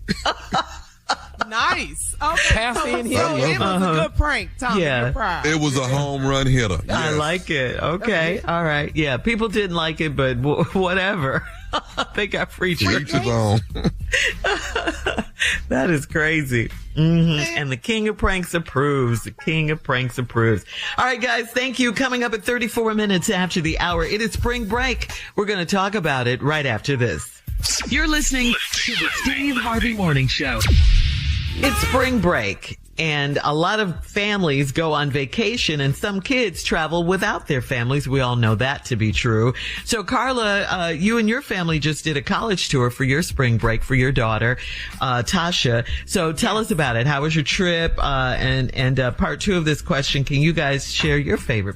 Nice. Okay. Pass in here. So it was a good prank, Tom. Yeah. It was a home run hitter. Yes. I like it. Okay. All right. Yeah. People didn't like it, but whatever. They got free drinks. That is crazy. Mm-hmm. And the King of Pranks approves. The King of Pranks approves. All right, guys. Thank you. Coming up at 34 minutes after the hour, it is spring break. We're going to talk about it right after this. You're listening to the Steve Harvey Morning Show. It's spring break, and a lot of families go on vacation, and some kids travel without their families. We all know that to be true. So, Carla, you and your family just did a college tour for your spring break for your daughter, Tasha. So, tell us about it. How was your trip? And part two of this question, can you guys share your favorite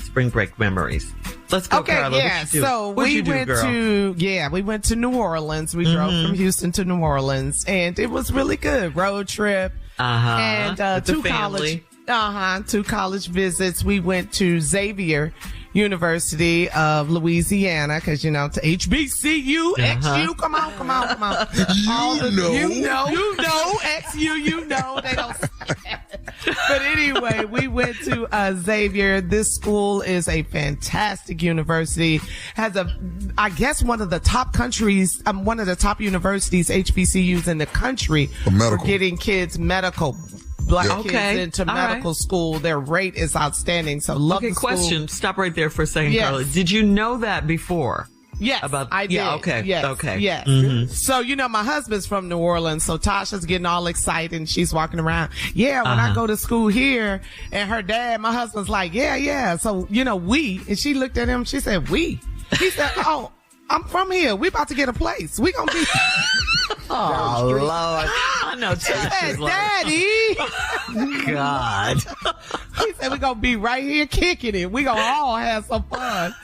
spring break memories? Let's go, Carla. Yeah. So we went to New Orleans. We drove from Houston to New Orleans, and it was really good. Road trip. And two college visits. We went to Xavier University of Louisiana, because, to HBCU, XU, come on. XU, they don't say that. But anyway, we went to Xavier. This school is a fantastic university, has I guess one of the top universities, HBCUs in the country for getting kids medical. Black kids into medical school. Their rate is outstanding. So love the school. Question. Stop right there for a second, Carla. Did you know that before? Yes, I did. Yeah, okay. Yes, okay. Yes. Mm-hmm. So, my husband's from New Orleans, so Tasha's getting all excited and she's walking around. Yeah, when I go to school here, and her dad, my husband's like, yeah. So, and she looked at him, she said, we. He said, oh, I'm from here. We about to get a place. We gonna be. Oh, Lord. I know Tasha's Daddy. God. He said, we're going to be right here kicking it. We're going to all have some fun.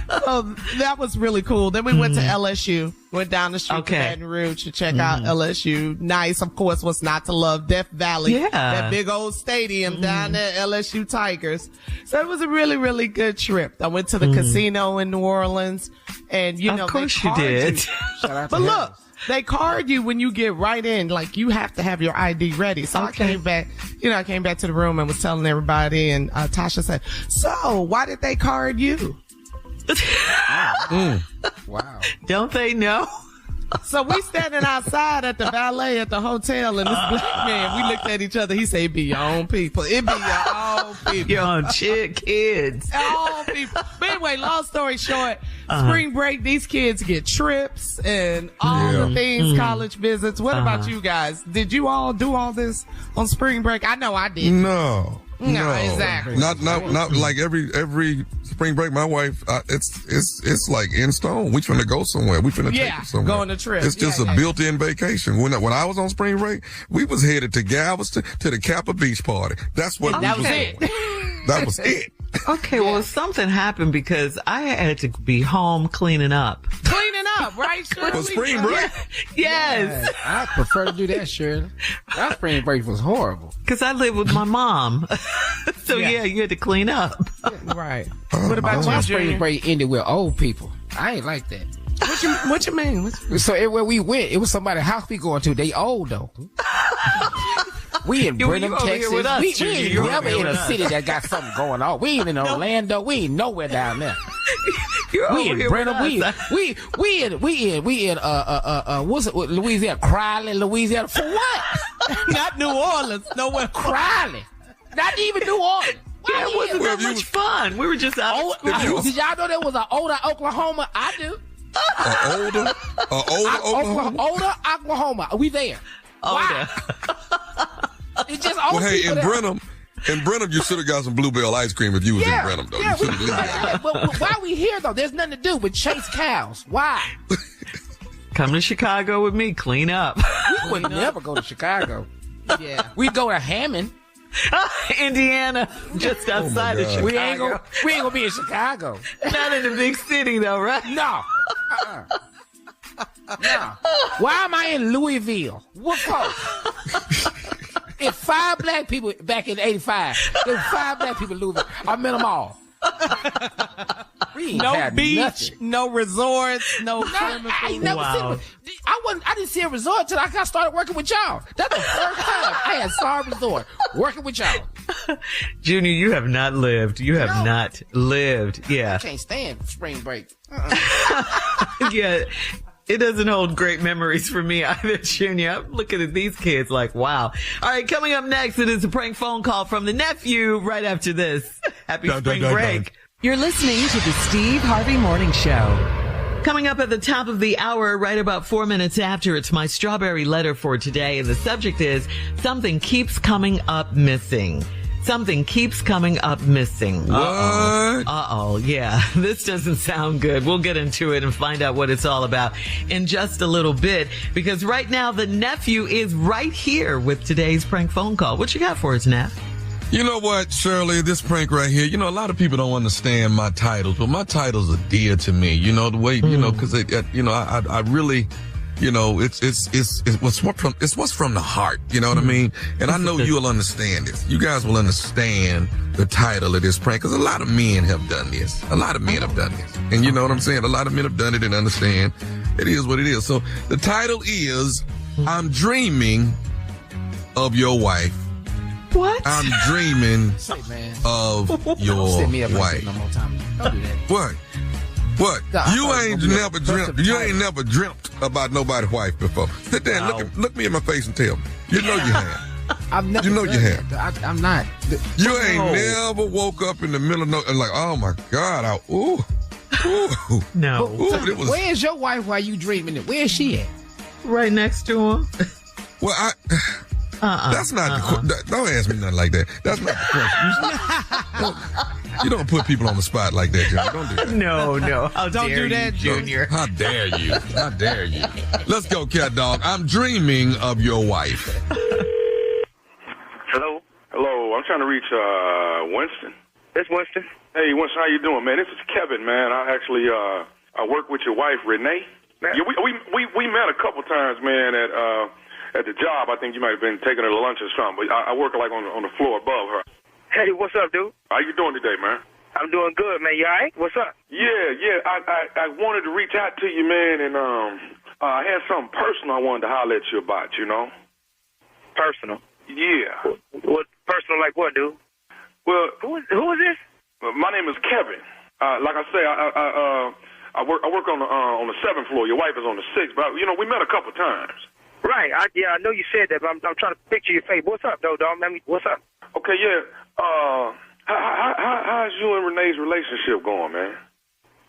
So that was really cool. Then we went to LSU. Went down the street to Baton Rouge to check out LSU. Nice, of course, what's not to love? Death Valley. Yeah. That big old stadium down there, LSU Tigers. So it was a really, really good trip. I went to the casino in New Orleans. And, of course you did. But look. They card you when you get right in. Like, you have to have your ID ready. So I came back to the room and was telling everybody. And Tasha said, so why did they card you? Wow. Don't they know? So we standing outside at the valet at the hotel, and this black man, we looked at each other. He said, be your own people. It be your own people. Your own kids. All people. But anyway, long story short, spring break, these kids get trips and all the things, college visits. What about you guys? Did you all do all this on spring break? I know I did. No, exactly. Not like every spring break. My wife, it's like in stone. We finna go somewhere. We finna take it somewhere. Go on a trip. It's just a built-in vacation. When I was on spring break, we was headed to Galveston to the Kappa Beach party. That's what that was it. That was it. Okay, well, something happened because I had to be home cleaning up. Cleaning up, right, Shirley? For spring break? Yes. I prefer to do that, Shirley. That spring break was horrible. Because I live with my mom. So, you had to clean up. Right. What about you, my Junior? spring break ended with old people. I ain't like that. What you mean? So everywhere we went, it was somebody's house we going to. They old, though. We in Brenham, Texas. We ain't never in a city that got something going on. We ain't in Orlando. We ain't nowhere down there. We in Brenham. We in what's it? Louisiana, Crowley, Louisiana. For what? Not New Orleans. Nowhere. Crowley. Not even New Orleans. Yeah, it wasn't that much fun. We were just out of school. Did y'all know there was an older Oklahoma? I do. Older Oklahoma? Older Oklahoma. We there. Why? It's just old people in Brenham, you should have got some Bluebell ice cream if you was in Brenham, though. You should have But why we here, though? There's nothing to do but chase cows. Why? Come to Chicago with me. Clean up. We would never go to Chicago. Yeah. We'd go to Hammond. Indiana, just outside of Chicago. We ain't gonna be in Chicago. Not in the big city, though, right? No. No. Why am I in Louisville? What for? If 5 black people back in '85, there were 5 black people in Louisville. I met them all. No beach, nothing. No resorts, no. I ain't never seen. I didn't see a resort until I got started working with y'all. That's the first time I had saw a resort working with y'all. Junior, you have not lived. You have not lived. Yeah. I can't stand spring break. Yeah. It doesn't hold great memories for me either, Junior. I'm looking at these kids like, wow. All right, coming up next, it is a prank phone call from the nephew right after this. Happy spring break. You're listening to the Steve Harvey Morning Show. Coming up at the top of the hour, right about 4 minutes after, it's my strawberry letter for today. And the subject is, something keeps coming up missing. Something keeps coming up missing. Uh-oh. Yeah. This doesn't sound good. We'll get into it and find out what it's all about in just a little bit. Because right now, the nephew is right here with today's prank phone call. What you got for us, Neff? You know what, Shirley, this prank right here, a lot of people don't understand my titles, but my titles are dear to me. The way, because, I really You know, it's what's from the heart. You know what I mean? And I know you'll understand this. You guys will understand the title of this prank, because a lot of men have done this. And you know what I'm saying? A lot of men have done it and understand it is what it is. So the title is, I'm dreaming of your wife. What? I'm dreaming of your wife. No more time. Don't do that. What? You ain't never dreamt about nobody's wife before. Sit there and look me in my face and tell me. You know you have. I've never. You know you have. I'm not. You ain't never woke up in the middle of and like, oh my God, no. Where's your wife while you dreaming it? Where is she at? Right next to him. Well, that's not the don't ask me nothing like that. That's not the question. You don't put people on the spot like that, Junior. Don't do that. No. Don't do that, Junior. How dare you? Let's go, cat dog. I'm dreaming of your wife. Hello? I'm trying to reach Winston. It's Winston. Hey, Winston, how you doing, man? This is Kevin, man. I actually I work with your wife, Renee. Yeah, we met a couple times, man, at the job. I think you might have been taking her to lunch or something, but I work like on the floor above her. Hey, what's up, dude? How you doing today, man? I'm doing good, man. You all right? What's up? Yeah. I wanted to reach out to you, man, and I had something personal I wanted to holler at you about, you know? Personal? Yeah. What personal like what, dude? Well, who is this? My name is Kevin. Like I say, I work on the 7th floor. Your wife is on the 6th, but you know we met a couple times. Right. I know you said that, but I'm trying to picture your face. What's up, though, dog? What's up? Okay, yeah. How's you and Renee's relationship going, man?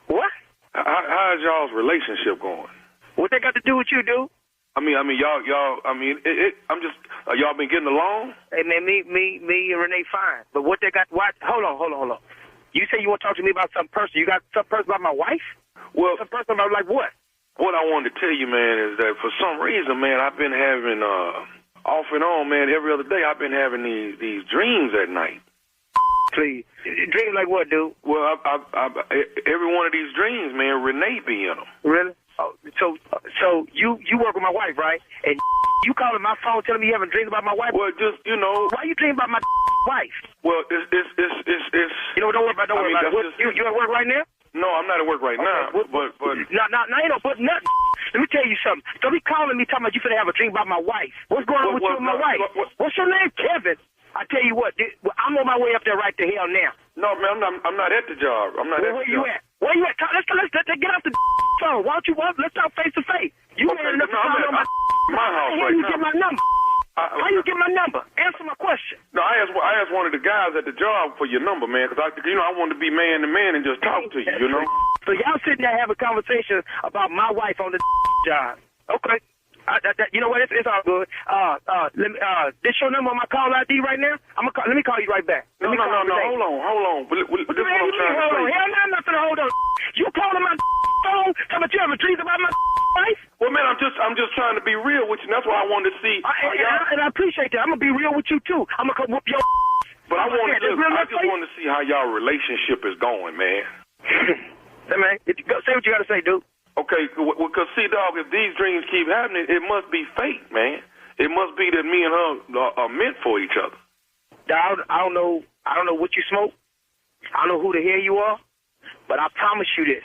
What? How's y'all's relationship going? What they got to do with you, dude? I mean, y'all. I'm just. Y'all been getting along? Hey, man, me and Renee fine. But what they got? What? Hold on. You say you want to talk to me about something personal. You got something personal about my wife? Well, something personal about like what? What I wanted to tell you, man, is that for some reason, man, I've been having off and on, man, every other day. I've been having these dreams at night. Please, dreams like what, dude? Well, every one of these dreams, man, Renee be in them. Really? Oh, so you work with my wife, right? And you calling my phone telling me you having dreams about my wife? Well, just, you know. Why you dreaming about my wife? Well, it's. You know, don't worry about it. You at work right now? No, I'm not at work right now. But now ain't no but nothing. Let me tell you something. Don't be calling me talking about you finna have a dream about my wife. What's going on with you and my wife? What's your name, Kevin? I tell you what, I'm on my way up there right to hell now. No, man, I'm not at the job. I'm not at the job. Where you at? Where you at? Let's get off the phone. Why don't you let's talk face to face? You ain't enough to call on my house right now. How you get my number? How you get my number? Answer my question. No, I asked one of the guys at the job for your number, man, because I wanted to be man to man and just talk to you, you know. So y'all sitting there having a conversation about my wife on the job. Okay. You know what? It's all good. This your number on my call ID right now? Let me call you right back. No. Hold on. What do you mean? Hold on. Hell no, I'm not gonna hold on. You calling my phone? Talking about you having dreams about my wife? Well, man, I'm just trying to be real with you. And that's why I wanted to see. And I appreciate that. I'm gonna be real with you too. I'm gonna come whoop your. But I just want to see how y'all relationship is going, man. Hey, man, say what you gotta say, dude. Okay, because see, dog, if these dreams keep happening, it must be fate, man. It must be that me and her are meant for each other. I don't know what you smoke. I don't know who the hell you are, but I promise you this.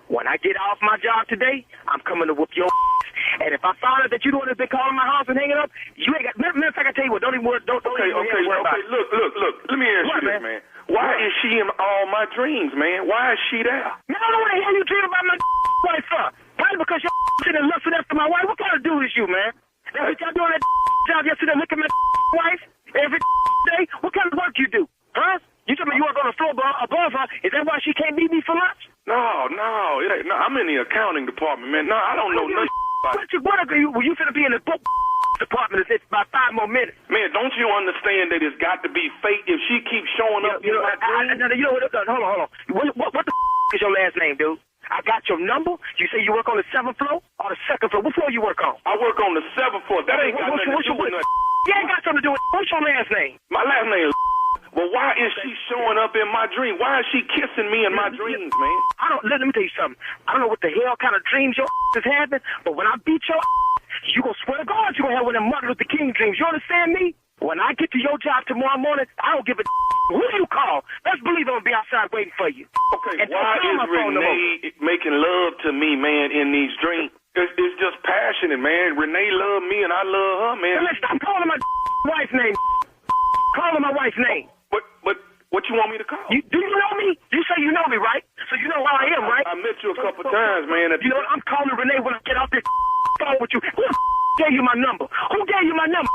When I get off my job today, I'm coming to whoop your ass. And if I find out that you the one that's been calling my house and hanging up, you ain't got. Matter of fact, I tell you what, don't even worry. Don't okay. Look. Let me ask you this, man. Why is she in all my dreams, man? Why is she there? Man, I don't know what the hell you dream about my wife for. Probably because you're sitting and lusting after my wife. What kind of dude is you, man? That's what y'all doing that job yesterday, looking at my wife every day? What kind of work you do? Huh? You told me you work on the floor above her. Is that why she can't meet me for lunch? No. I'm in the accounting department, man. No, I don't know nothing about it. Were you finna be in the book department in about 5 more minutes? Man, don't you understand that it's got to be fate if she keeps showing up? You know what? Hold on. What the is your last name, dude? I got your number. You say you work on the 7th floor or the 2nd floor? What floor you work on? I work on the 7th floor. That ain't got nothing to do with nothing. You ain't got something to do with. What's your last name? My last name is Well, why is she showing up in my dream? Why is she kissing me in my dreams, man? Let me tell you something. I don't know what the hell kind of dreams your is having, but when I beat your you gonna swear to God you gonna have one of them Martin Luther King dreams. You understand me? When I get to your job tomorrow morning, I don't give a who you call. Best believe I'm gonna be outside waiting for you. Okay, and why is Renee making love to me, man, in these dreams? It's just passionate, man. Renee love me and I love her, man. Let's stop calling my wife's name. Calling my wife's name. But what you want me to call? Do you know me? You say you know me, right? So you know how I am, right? I met you a couple times, man. You know what? I'm calling Renee when I get off this phone with you. Who gave you my number? Who gave you my number?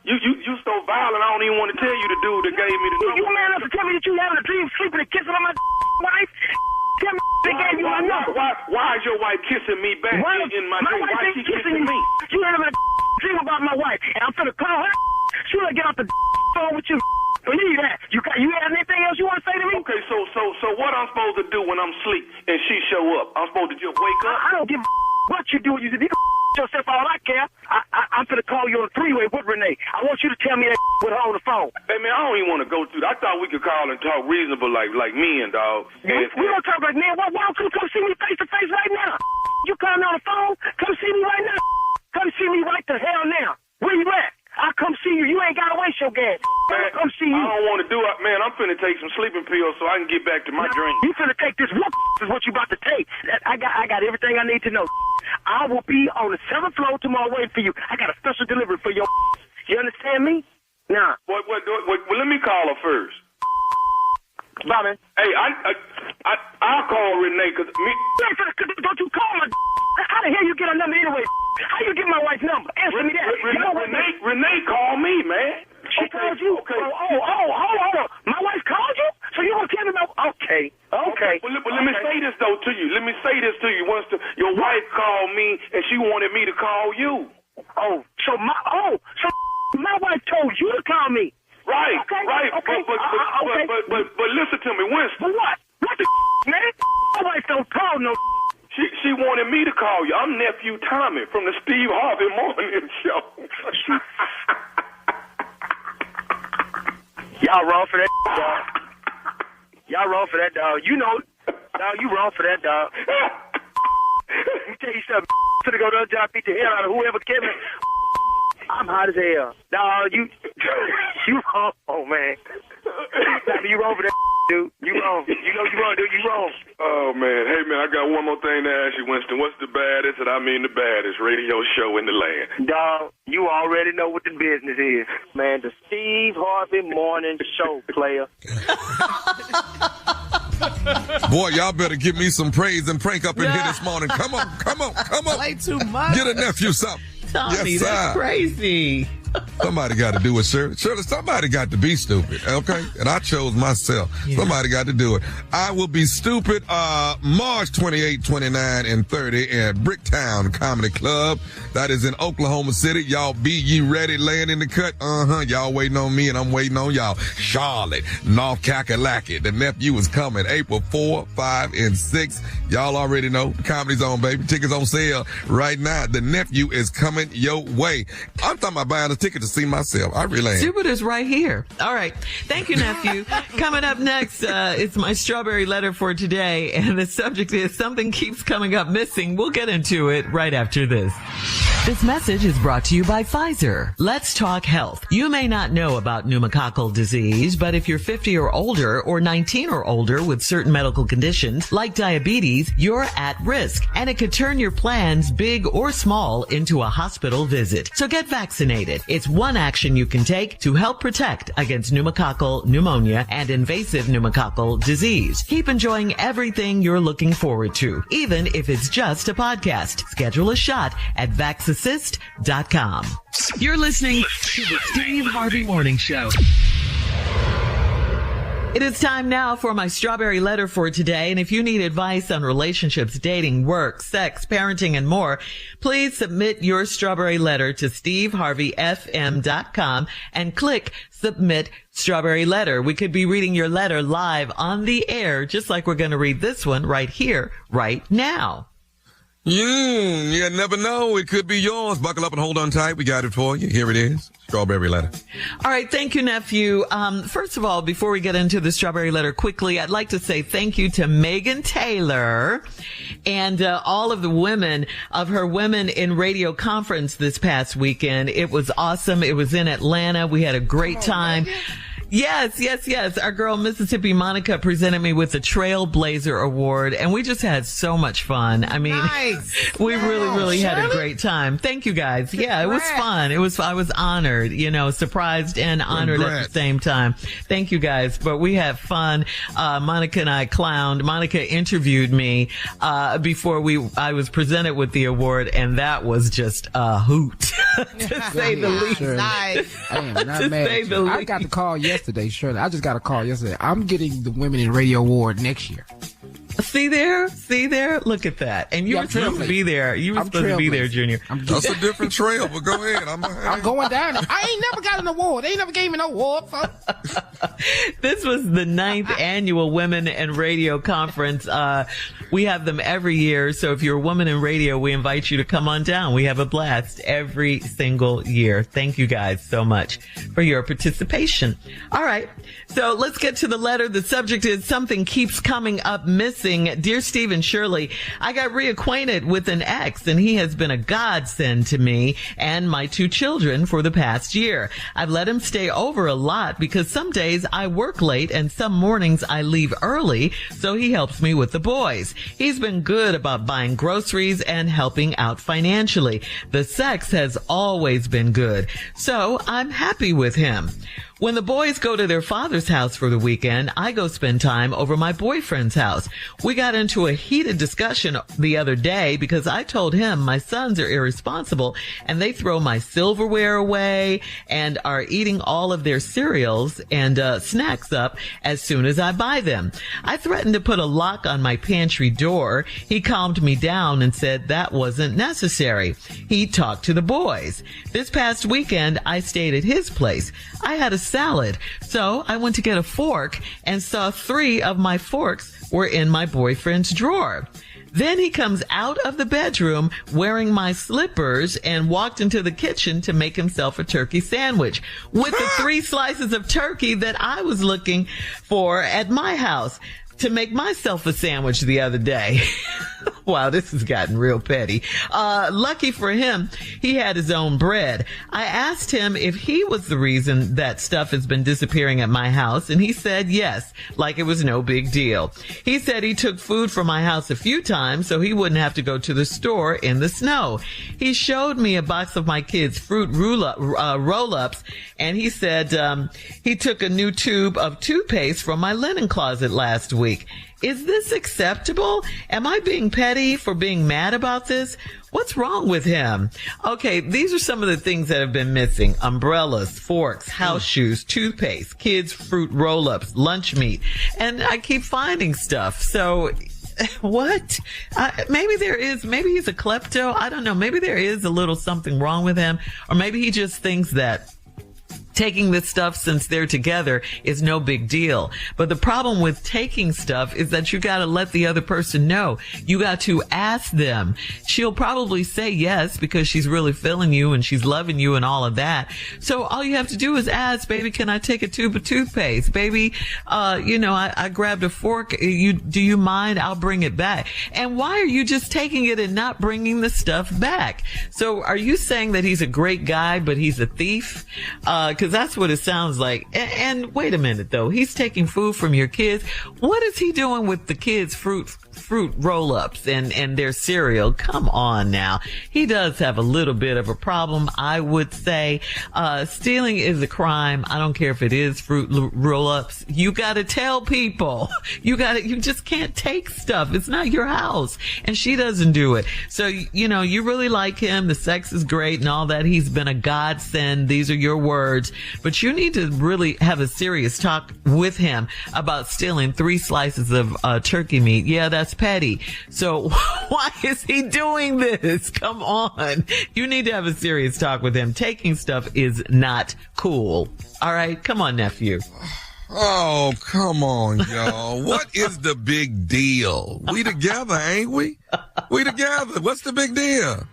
You so violent, I don't even want to tell you the dude that gave me the number. You man enough to tell me that you having a dream, sleeping and kissing on my wife? Tell me they gave you my number. Why is your wife kissing me back in my dream? Why is she kissing me? You having a dream about my wife, and I'm finna call her. She wanna get off the phone with you. Believe that. You have anything else you want to say to me? Okay, so what I'm supposed to do when I'm asleep and she show up? I'm supposed to just wake up? I don't give a what you do. You can yourself all I care. I'm finna call you on a three-way with Renee. I want you to tell me that with her on the phone. Hey, man, I don't even want to go through that. I thought we could call and talk reasonable like men, dog. We don't talk like men. Why don't you come see me face-to-face right now? You call me on the phone? Come see me right now. Come see me right the hell now. Where you at? I'll come see you. You ain't got to waste your gas. Man, come see you. I don't want to do it. Man, I'm finna take some sleeping pills so I can get back to my dream. You finna take this. What is what you about to take? I got everything I need to know. I will be on the 7th floor tomorrow waiting for you. I got a special delivery for your. You understand me? Nah. Well, let me call her first. Bye, man. Hey, I'll call Renee because me. Don't you call her? How the hell you get her number anyway? How you get my wife's number? Answer me that. Renee called me, man. She called you? Okay. Hold on. My wife called you? So you gonna tell me about? Okay. Well, let me say this though to you. Once your wife called me and she wanted me to call you. So my wife told you to call me. Right. Okay. Right. Okay. But listen to me, Winston. What? What the man? My wife don't call no. She wanted me to call you. I'm nephew Tommy from the Steve Harvey Morning Show. Y'all wrong for that, dog. Y'all wrong for that, dog. You know, dog, you wrong for that, dog. Let me tell you something. Finna go to the job, beat the hell out of whoever came in. I'm hot as hell. Dog, you wrong. Oh, man. You wrong for that, dude. You wrong. You know you wrong, dude. You wrong. Oh, man. Hey, man, I got one more thing to ask you, Winston. What's the baddest, and I mean the baddest, radio show in the land? Dog, you already know what the business is. Man, the Steve Harvey Morning Show, player. Boy, y'all better give me some praise and prank up in here this morning. Come on. Play too much. Get a nephew something. Tommy, yes, that's crazy. Somebody got to do it, Shirley. Somebody got to be stupid, okay? And I chose myself. Yeah. Somebody got to do it. I will be stupid March 28, 29, and 30 at Bricktown Comedy Club. That is in Oklahoma City. Y'all be ye ready, laying in the cut? Y'all waiting on me, and I'm waiting on y'all. Charlotte, North Kakalaki. The nephew is coming April 4, 5, and 6. Y'all already know. The comedy's on, baby. Tickets on sale right now. The nephew is coming your way. I'm talking about buying a ticket to see myself. I really am. Stupid is right here. All right. Thank you, nephew. Coming up next, it's my strawberry letter for today, and the subject is something keeps coming up missing. We'll get into it right after this. This message is brought to you by Pfizer. Let's talk health. You may not know about pneumococcal disease, but if you're 50 or older or 19 or older with certain medical conditions like diabetes, you're at risk, and it could turn your plans, big or small, into a hospital visit. So get vaccinated. It's one action you can take to help protect against pneumococcal pneumonia and invasive pneumococcal disease. Keep enjoying everything you're looking forward to, even if it's just a podcast. Schedule a shot at vaccinations.com. You're listening to the Steve Harvey Morning Show. It is time now for my strawberry letter for today. And if you need advice on relationships, dating, work, sex, parenting, and more, please submit your strawberry letter to steveharveyfm.com and click submit strawberry letter. We could be reading your letter live on the air, just like we're going to read this one right here, right now. You never know. It could be yours. Buckle up and hold on tight. We got it for you. Here it is. Strawberry letter. All right. Thank you, nephew. First of all, before we get into the strawberry letter quickly, I'd like to say thank you to Megan Taylor and all of the women of her Women in Radio conference this past weekend. It was awesome. It was in Atlanta. We had a great time. Megan. Yes. Our girl, Mississippi Monica, presented me with the Trailblazer Award, and we just had so much fun. I mean, nice. We really had a great time. Thank you, guys. Congrats. Yeah, it was fun. I was honored, surprised and honored at the same time. Thank you, guys. But we had fun. Monica and I clowned. Monica interviewed me, before I was presented with the award, and that was just a hoot, to say the least. Nice. I am not mad. I got the call yesterday, Shirley. I just got a call yesterday. I'm getting the Women in Radio Award next year. See there? Look at that. And you were supposed to be there. You were supposed to be there, Junior. That's a different trail, but go ahead. I'm going down it. I ain't never got an award. They ain't never gave me no award. This was the 9th annual Women in Radio conference. We have them every year. So if you're a woman in radio, we invite you to come on down. We have a blast every single year. Thank you guys so much for your participation. All right. So let's get to the letter. The subject is something keeps coming up missing. Dear Steve and Shirley, I got reacquainted with an ex, and he has been a godsend to me and my 2 children for the past year. I've let him stay over a lot because some days I work late and some mornings I leave early, so he helps me with the boys. He's been good about buying groceries and helping out financially. The sex has always been good, so I'm happy with him. When the boys go to their father's house for the weekend, I go spend time over my boyfriend's house. We got into a heated discussion the other day because I told him my sons are irresponsible and they throw my silverware away and are eating all of their cereals and snacks up as soon as I buy them. I threatened to put a lock on my pantry door. He calmed me down and said that wasn't necessary. He talked to the boys. This past weekend, I stayed at his place. I had a salad, so I went to get a fork and saw 3 of my forks were in my boyfriend's drawer. Then he comes out of the bedroom wearing my slippers and walked into the kitchen to make himself a turkey sandwich with the 3 slices of turkey that I was looking for at my house to make myself a sandwich the other day. Wow, this has gotten real petty. Lucky for him, he had his own bread. I asked him if he was the reason that stuff has been disappearing at my house, and he said yes, like it was no big deal. He said he took food from my house a few times so he wouldn't have to go to the store in the snow. He showed me a box of my kids' fruit roll-ups, and he said he took a new tube of toothpaste from my linen closet last week. Is this acceptable? Am I being petty for being mad about this? What's wrong with him? Okay, these are some of the things that have been missing. Umbrellas, forks, house shoes, toothpaste, kids' fruit roll-ups, lunch meat. And I keep finding stuff. So what? Maybe he's a klepto. I don't know. Maybe there is a little something wrong with him. Or maybe he just thinks that taking this stuff since they're together is no big deal. But the problem with taking stuff is that you got to let the other person know. You got to ask them. She'll probably say yes because she's really feeling you and she's loving you and all of that. So all you have to do is ask, baby, can I take a tube of toothpaste? Baby, I grabbed a fork. Do you mind? I'll bring it back. And why are you just taking it and not bringing the stuff back? So are you saying that he's a great guy, but he's a thief? Because that's what it sounds like. And wait a minute, though. He's taking food from your kids. What is he doing with the kids' fruit roll-ups and their cereal? Come on now. He does have a little bit of a problem, I would say. Stealing is a crime. I don't care if it is fruit roll-ups. You got to tell people. You just can't take stuff. It's not your house. And she doesn't do it. So, you really like him. The sex is great and all that. He's been a godsend. These are your words. But you need to really have a serious talk with him about stealing 3 slices of turkey meat. Yeah, that's petty. So why is he doing this? Come on. You need to have a serious talk with him. Taking stuff is not cool. All right. Come on, nephew. Oh, come on, y'all. What is the big deal? We together, ain't we? We together. What's the big deal?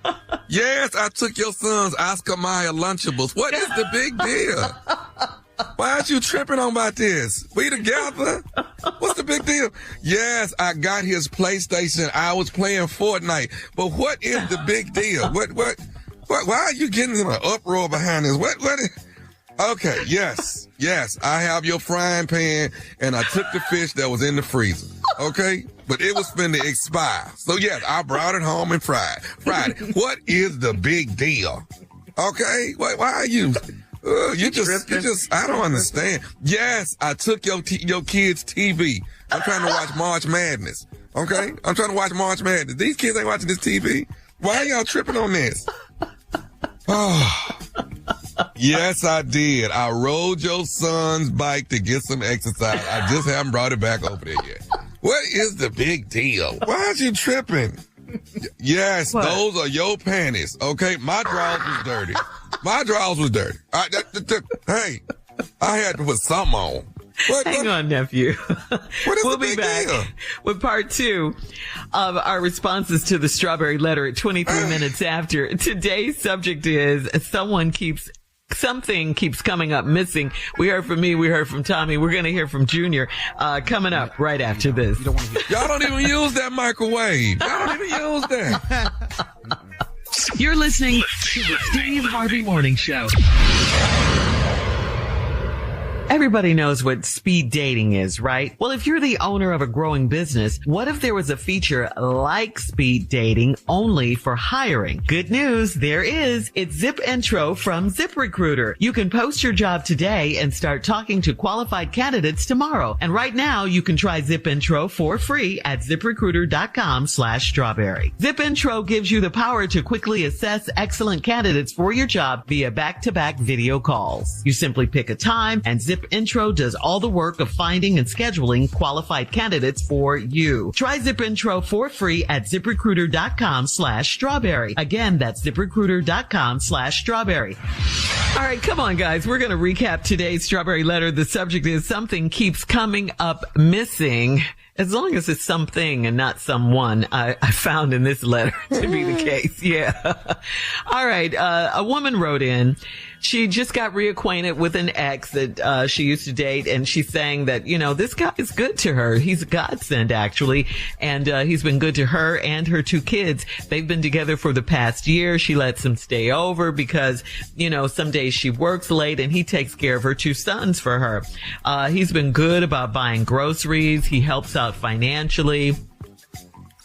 Yes, I took your son's Oscar Mayer Lunchables. What is the big deal? Why aren't you tripping on about this? We together? What's the big deal? Yes, I got his PlayStation. I was playing Fortnite. But what is the big deal? What, why are you getting in an uproar behind this? Okay, yes, I have your frying pan, and I took the fish that was in the freezer, okay? But it was finna expire. So, yes, I brought it home and fried it. What is the big deal? Okay? Why are you... you just, I don't understand. Yes, I took your kids' TV. I'm trying to watch March Madness, okay? I'm trying to watch March Madness. These kids ain't watching this TV. Why are y'all tripping on this? Oh... Yes, I did. I rode your son's bike to get some exercise. I just haven't brought it back over there yet. What is the big deal? Why are you tripping? Yes, what? Those are your panties. Okay, my drawers was dirty. Hey, I had to put something on. Hang on, nephew. We'll be back with part 2 of our responses to the strawberry letter at 23 minutes after. Today's subject is something keeps coming up missing. We heard from me. We heard from Tommy. We're going to hear from Junior coming up right after this. Y'all don't even use that microwave. Y'all don't even use that. You're listening to the Steve Harvey Morning Show. Everybody knows what speed dating is, right? Well, if you're the owner of a growing business, what if there was a feature like speed dating only for hiring? Good news, there is. It's Zip Intro from ZipRecruiter. You can post your job today and start talking to qualified candidates tomorrow. And right now, you can try Zip Intro for free at ZipRecruiter.com/strawberry. Zip Intro gives you the power to quickly assess excellent candidates for your job via back-to-back video calls. You simply pick a time and Zip Intro does all the work of finding and scheduling qualified candidates for you. Try Zip Intro for free at ZipRecruiter.com/strawberry. Again, that's ZipRecruiter.com/strawberry. All right, come on, guys. We're going to recap today's strawberry letter. The subject is something keeps coming up missing. As long as it's something and not someone, I found in this letter to be the case. Yeah. All right. A woman wrote in. She just got reacquainted with an ex that she used to date, and she's saying that, this guy is good to her. He's a godsend, actually, and he's been good to her and her 2 kids. They've been together for the past year. She lets him stay over because, some days she works late, and he takes care of her 2 sons for her. He's been good about buying groceries. He helps out financially.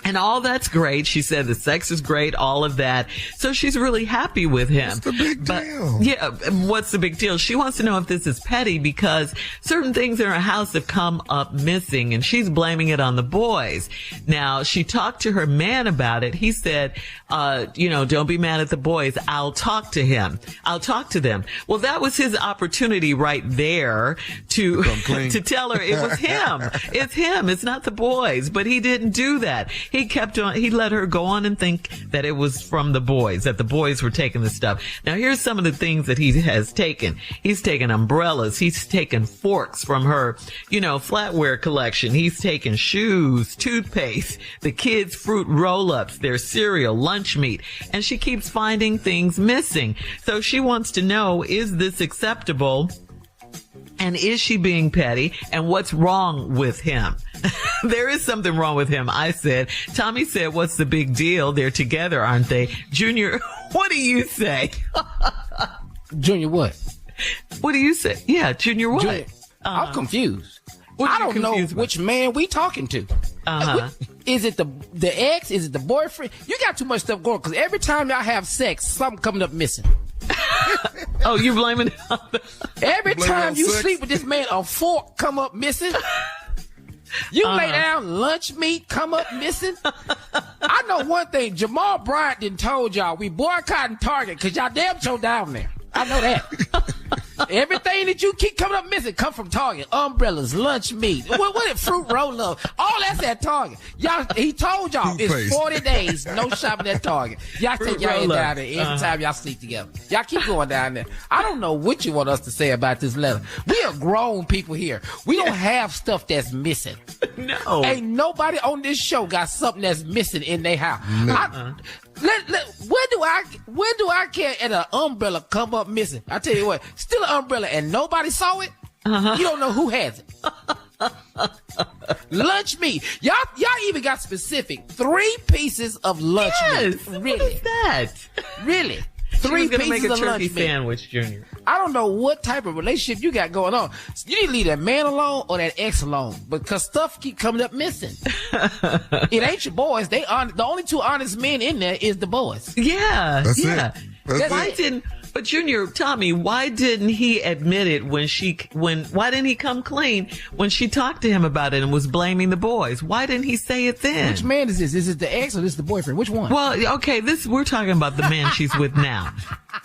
And all that's great. She said the sex is great, all of that. So she's really happy with him. What's the big deal? Yeah, what's the big deal? She wants to know if this is petty because certain things in her house have come up missing and she's blaming it on the boys. Now, she talked to her man about it. He said, don't be mad at the boys. I'll talk to him. I'll talk to them. Well, that was his opportunity right there to tell her it was him. It's him. It's not the boys. But he didn't do that. He kept on, he let her go on and think that it was from the boys, that the boys were taking the stuff. Now, here's some of the things that he has taken. He's taken umbrellas. He's taken forks from her, flatware collection. He's taken shoes, toothpaste, the kids' fruit roll-ups, their cereal, lunch meat, and she keeps finding things missing. So she wants to know, is this acceptable? And is she being petty? And what's wrong with him? There is something wrong with him, I said. Tommy said, what's the big deal? They're together, aren't they? Junior, what do you say? Junior, what? What do you say? Yeah, Junior, what? Junior, I'm confused. I don't know which man we talking to. Is it the ex? Is it the boyfriend? You got too much stuff going because every time y'all have sex, something coming up missing. Oh, you blaming it on every time you sleep with this man, a fork come up missing. You lay down, lunch meat come up missing. I know one thing. Jamal Bryant done told y'all we boycotting Target because y'all damn sure down there. I know that. Everything that you keep coming up missing come from Target. Umbrellas, lunch meat, what is fruit roll up? All that's at Target. Y'all, he told y'all it's 40 days, no shopping at Target. Y'all take y'all in down there every time y'all sleep together. Y'all keep going down there. I don't know what you want us to say about this letter. We are grown people here. We don't have stuff that's missing. No. Ain't nobody on this show got something that's missing in their house. Where do I care and an umbrella come up missing? I tell you what, still an umbrella and nobody saw it? You don't know who has it. Lunch meat. Y'all even got specific 3 pieces of lunch meat. Really? What is that? Really? She 3 was gonna pieces make a of turkey lunch meat. sandwich, Junior. I don't know what type of relationship you got going on. You need to leave that man alone or that ex alone because stuff keep coming up missing. It ain't your boys. The only 2 honest men in there is the boys. Yeah. That's yeah. it. Why didn't? But Junior, Tommy, why didn't he admit it why didn't he come clean when she talked to him about it and was blaming the boys? Why didn't he say it then? Which man is this? Is it the ex or is this the boyfriend? Which one? Well, okay, we're talking about the man she's with now,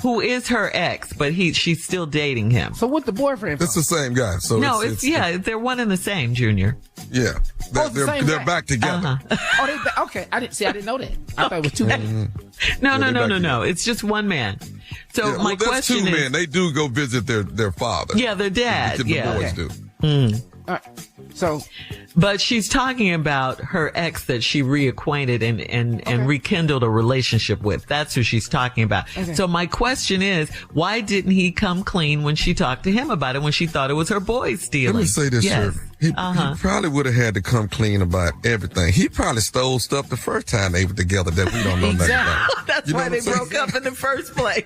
who is her ex, but she's still dating him. So what the boyfriend? It's the same guy. So no, they're one and the same, Junior. Yeah, they're back together. Oh, okay. I didn't know that. I thought it was 2 men. No. It's just one man. So my question is, 2 men. They do go visit their father. Yeah, their dad. The boys do. All right. So, but she's talking about her ex that she reacquainted and rekindled a relationship with. That's who she's talking about. Okay. So my question is, why didn't he come clean when she talked to him about it when she thought it was her boys stealing? Let me say this, sir. He probably would have had to come clean about everything. He probably stole stuff the first time they were together that we don't know nothing about. That's why they broke up in the first place.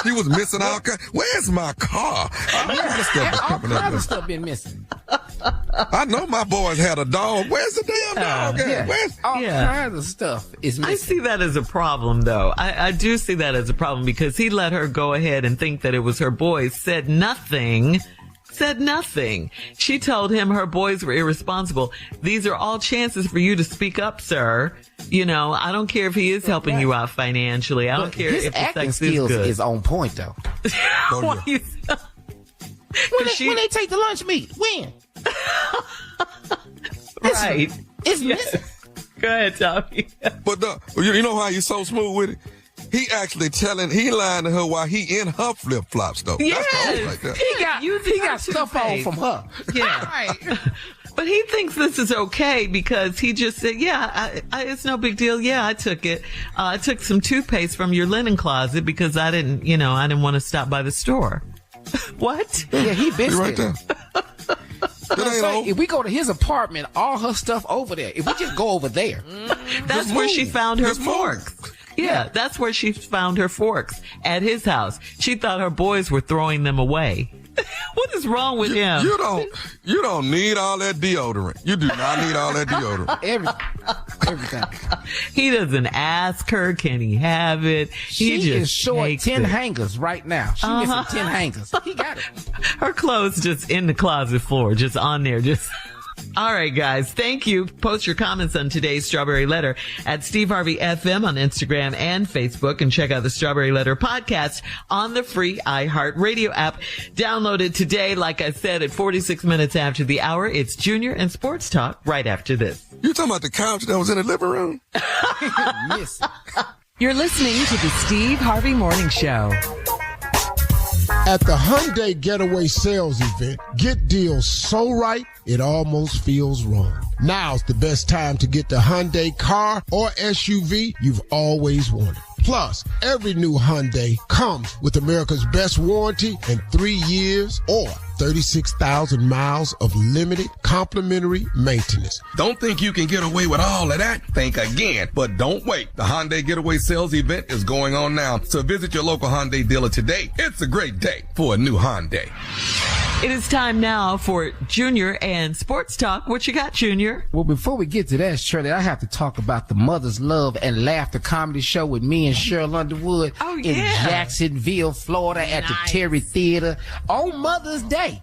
He was missing all kinds. Where's my car? All kinds of stuff been missing. I know my boys had a dog. Where's the damn dog? Where's all kinds of stuff is missing. I see that as a problem, though. I do see that as a problem because he let her go ahead and think that it was her boys, said nothing. She told him her boys were irresponsible. These are all chances for you to speak up, sir. You know, I don't care if he is helping you out financially. I don't care if the acting sex skills is good. is on point, though. When they take the lunch meat, when? Right. It's missing. Go ahead, Tommy. But you know how he's so smooth with it? He actually he lying to her while he in her flip-flops, though. Yes. That's the right He got stuff on from her. Yeah. Right. But he thinks this is okay because he just said, it's no big deal. Yeah, I took it. I took some toothpaste from your linen closet because I didn't want to stop by the store. What? Yeah, he been right there. If we go to his apartment, all her stuff over there. If we just go over there. That's where she found her forks. Yeah, that's where she found her forks, at his house. She thought her boys were throwing them away. What is wrong with him? You don't need all that deodorant. You do not need all that deodorant. Everything. He doesn't ask her, can he have it? She is short 10 hangers right now. She missing 10 hangers. He got it. Her clothes just in the closet floor, just on there, just... All right, guys. Thank you. Post your comments on today's Strawberry Letter at Steve Harvey FM on Instagram and Facebook, and check out the Strawberry Letter podcast on the free iHeartRadio app. Download it today. Like I said, at 46 minutes after the hour, it's Junior and Sports Talk right after this. You talking about the couch that was in the living room? Miss. You're listening to the Steve Harvey Morning Show. At the Hyundai Getaway Sales Event, get deals so right, it almost feels wrong. Now's the best time to get the Hyundai car or SUV you've always wanted. Plus, every new Hyundai comes with America's best warranty and 3 years or 36,000 miles of limited complimentary maintenance. Don't think you can get away with all of that? Think again. But don't wait. The Hyundai Getaway Sales Event is going on now. So visit your local Hyundai dealer today. It's a great day for a new Hyundai. It is time now for Junior and Sports Talk. What you got, Junior? Well, before we get to that, Shirley, I have to talk about the Mother's Love and Laughter comedy show with me and Cheryl Underwood in Jacksonville, Florida at the Terry Theater on Mother's Day.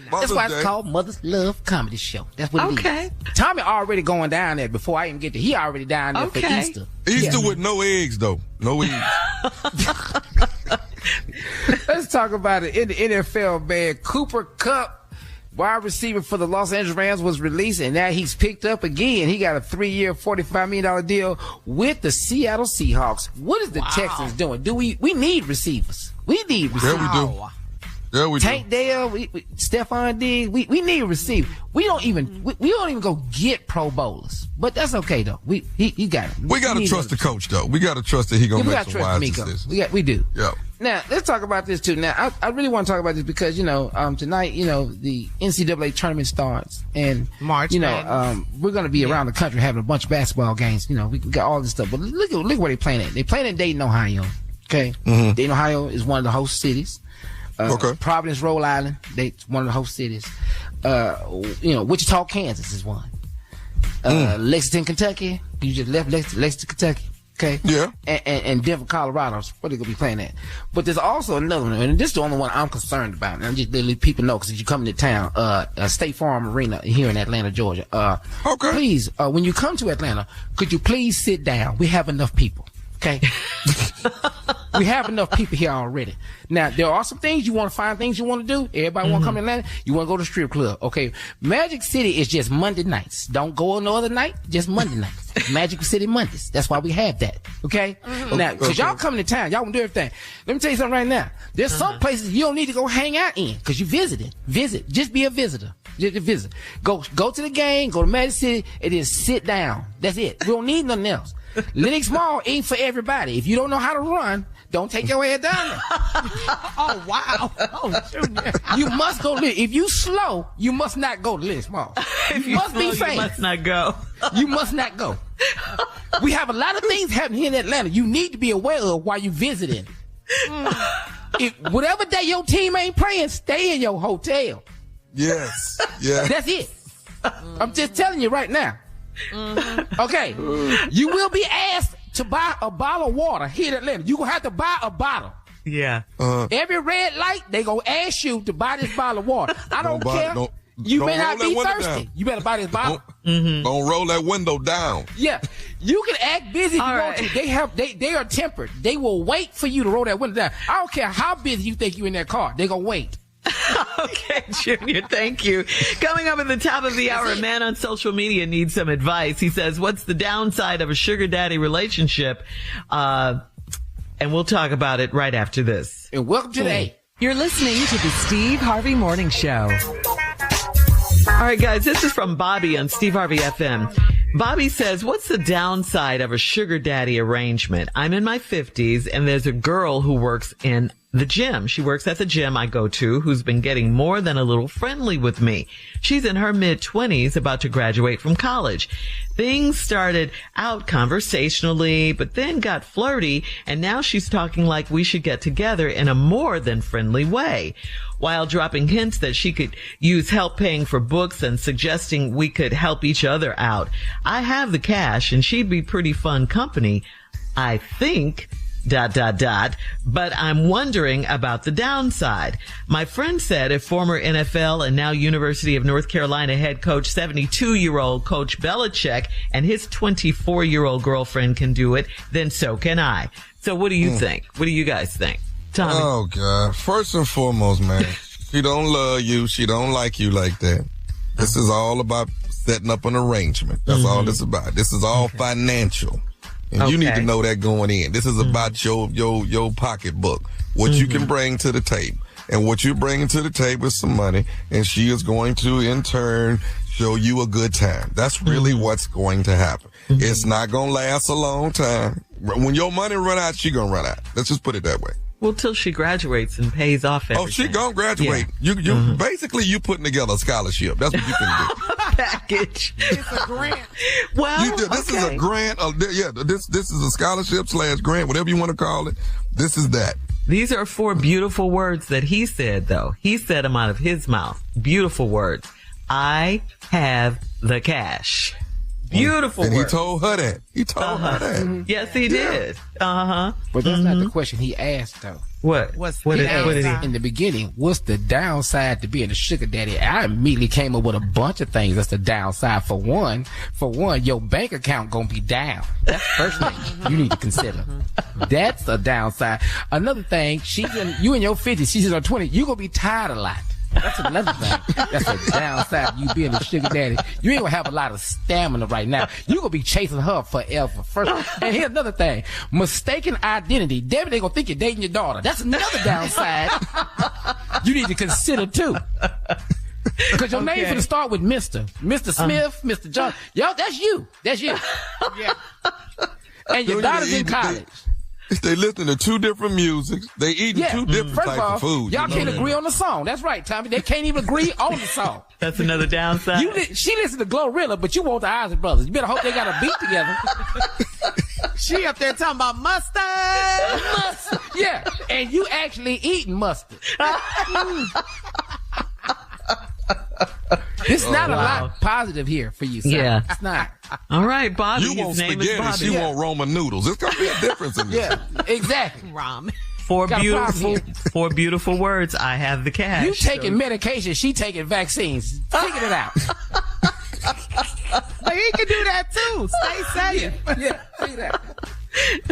That's why it's called Mother's Love Comedy Show. That's what it is. Tommy already going down there before I even get there. He already down there for Easter. Easter with no eggs, though. No eggs. let's talk about it in the NFL, man. Cooper Kupp, wide receiver for the Los Angeles Rams, was released, and now he's picked up again. He got a 3-year, $45 million deal with the Seattle Seahawks. What is the Texans doing? We need receivers. We need receivers. Yeah, we do. Yeah, we Tank do. Dale, Stephon Diggs. We need receivers. We don't even go get Pro Bowlers, but that's okay though. He got it. We gotta trust the coach though. We gotta trust that he gonna make some wise decisions. We do. Yeah. Now let's talk about this too. Now I really want to talk about this because tonight the NCAA tournament starts and March. We're gonna be around the country having a bunch of basketball games. We got all this stuff, but look where they playing at. They playing in Dayton, Ohio. Okay, Dayton, Ohio is one of the host cities. Providence, Rhode Island, it's one of the host cities. Wichita, Kansas is one. Lexington, Kentucky. You just left Lexington, Kentucky. Okay. Yeah. And Denver, Colorado. Where they gonna be playing at? But there's also another one, and this is the only one I'm concerned about. And I'm just letting people know because you come into town, State Farm Arena here in Atlanta, Georgia. Okay. Please, when you come to Atlanta, could you please sit down? We have enough people. Okay. We have enough people here already. Now, there are some things you want to find, things you want to do. Everybody want to come to Atlanta. You want to go to the strip club. Okay. Magic City is just Monday nights. Don't go no other night. Just Monday nights. Magic City Mondays. That's why we have that. Okay. Now, cause y'all coming to town, y'all want to do everything. Let me tell you something right now. There's some places you don't need to go hang out in cause you visited. Visit. Just be a visitor. Just a visitor. Go to the game, go to Magic City, and then sit down. That's it. We don't need nothing else. Lenox Mall ain't for everybody. If you don't know how to run, don't take your head down there. Oh, wow. Oh, Junior. You must go. If you slow, you must not go to Lenox Mall. You must be fast. You must not go. You must not go. We have a lot of things happening here in Atlanta you need to be aware of while you visiting. If whatever day your team ain't playing, stay in your hotel. Yes. Yeah. That's it. I'm just telling you right now. Okay. You will be asked to buy a bottle of water here in Atlanta. You're going to have to buy a bottle. Yeah. Every red light, they going to ask you to buy this bottle of water. I don't care. You may not be thirsty. You better buy this bottle. Don't roll that window down. Yeah. You can act busy if you want to. They are tempered. They will wait for you to roll that window down. I don't care how busy you think you in that car. They're going to wait. Okay, Junior, thank you. Coming up at the top of the hour, a man on social media needs some advice. He says, what's the downside of a sugar daddy relationship? And we'll talk about it right after this. And welcome to the A. You're listening to the Steve Harvey Morning Show. All right, guys, this is from Bobby on Steve Harvey FM. Bobby says, what's the downside of a sugar daddy arrangement? I'm in my 50s and there's a girl who works in the gym. She works at the gym I go to who's been getting more than a little friendly with me. She's in her mid-20s, about to graduate from college. Things started out conversationally, but then got flirty, and now she's talking like we should get together in a more than friendly way, while dropping hints that she could use help paying for books and suggesting we could help each other out. I have the cash, and she'd be pretty fun company, I think... ... But I'm wondering about the downside. My friend said if former NFL and now University of North Carolina head coach 72-year-old Coach Belichick and his 24-year-old girlfriend can do it, then so can I. So what do you think? What do you guys think? Tommy? Oh, God. First and foremost, man, she don't love you. She don't like you like that. This is all about setting up an arrangement. That's all this about. This is all financial. And you need to know that going in. This is about your pocketbook, what you can bring to the table. And what you're bringing to the table is some money, and she is going to, in turn, show you a good time. That's really what's going to happen. It's not going to last a long time. When your money run out, she going to run out. Let's just put it that way. Well, till she graduates and pays off everything. Oh, she gonna graduate. Yeah. You basically you putting together a scholarship. That's what you can do. Package. It's a grant. Well, this is a grant. This is a scholarship / grant, whatever you want to call it. This is that. These are 4 beautiful words that he said, though. He said them out of his mouth. Beautiful words. I have the cash. Beautiful and words. He told her that. He told her that. Yes, he did. But that's not the question he asked, though. What did he? In the beginning, what's the downside to being a sugar daddy? I immediately came up with a bunch of things that's the downside. For one, your bank account gonna be down. That's the first thing you need to consider. That's a downside. Another thing, you in your 50s, she's in her 20s, you gonna be tired a lot. That's another thing. That's a downside of you being a sugar daddy. You ain't gonna have a lot of stamina right now. You gonna be chasing her forever. And here's another thing. Mistaken identity. Damn it, they gonna think you're dating your daughter. That's another downside you need to consider too. Because your name's gonna start with Mr. Smith, Mr. John. Yo, that's you. Yeah. And your daughter's in college. They listen to two different musics. They eating two different types of food. Y'all can't agree on the song. That's right, Tommy. They can't even agree on the song. That's another downside. She listens to Glorilla, but you want the Isley Brothers. You better hope they got a beat together. She up there talking about mustard. Yeah, and you actually eating mustard. It's not a lot positive here for you, son. Yeah. It's not. All right, Bobby. You want spaghetti, she want Roman noodles. There's going to be a difference in this. Yeah, exactly. Ramen. Four beautiful words. I have the cash. You taking medication, she taking vaccines. Figure it out. But he can do that too. Stay safe. Yeah, figure that.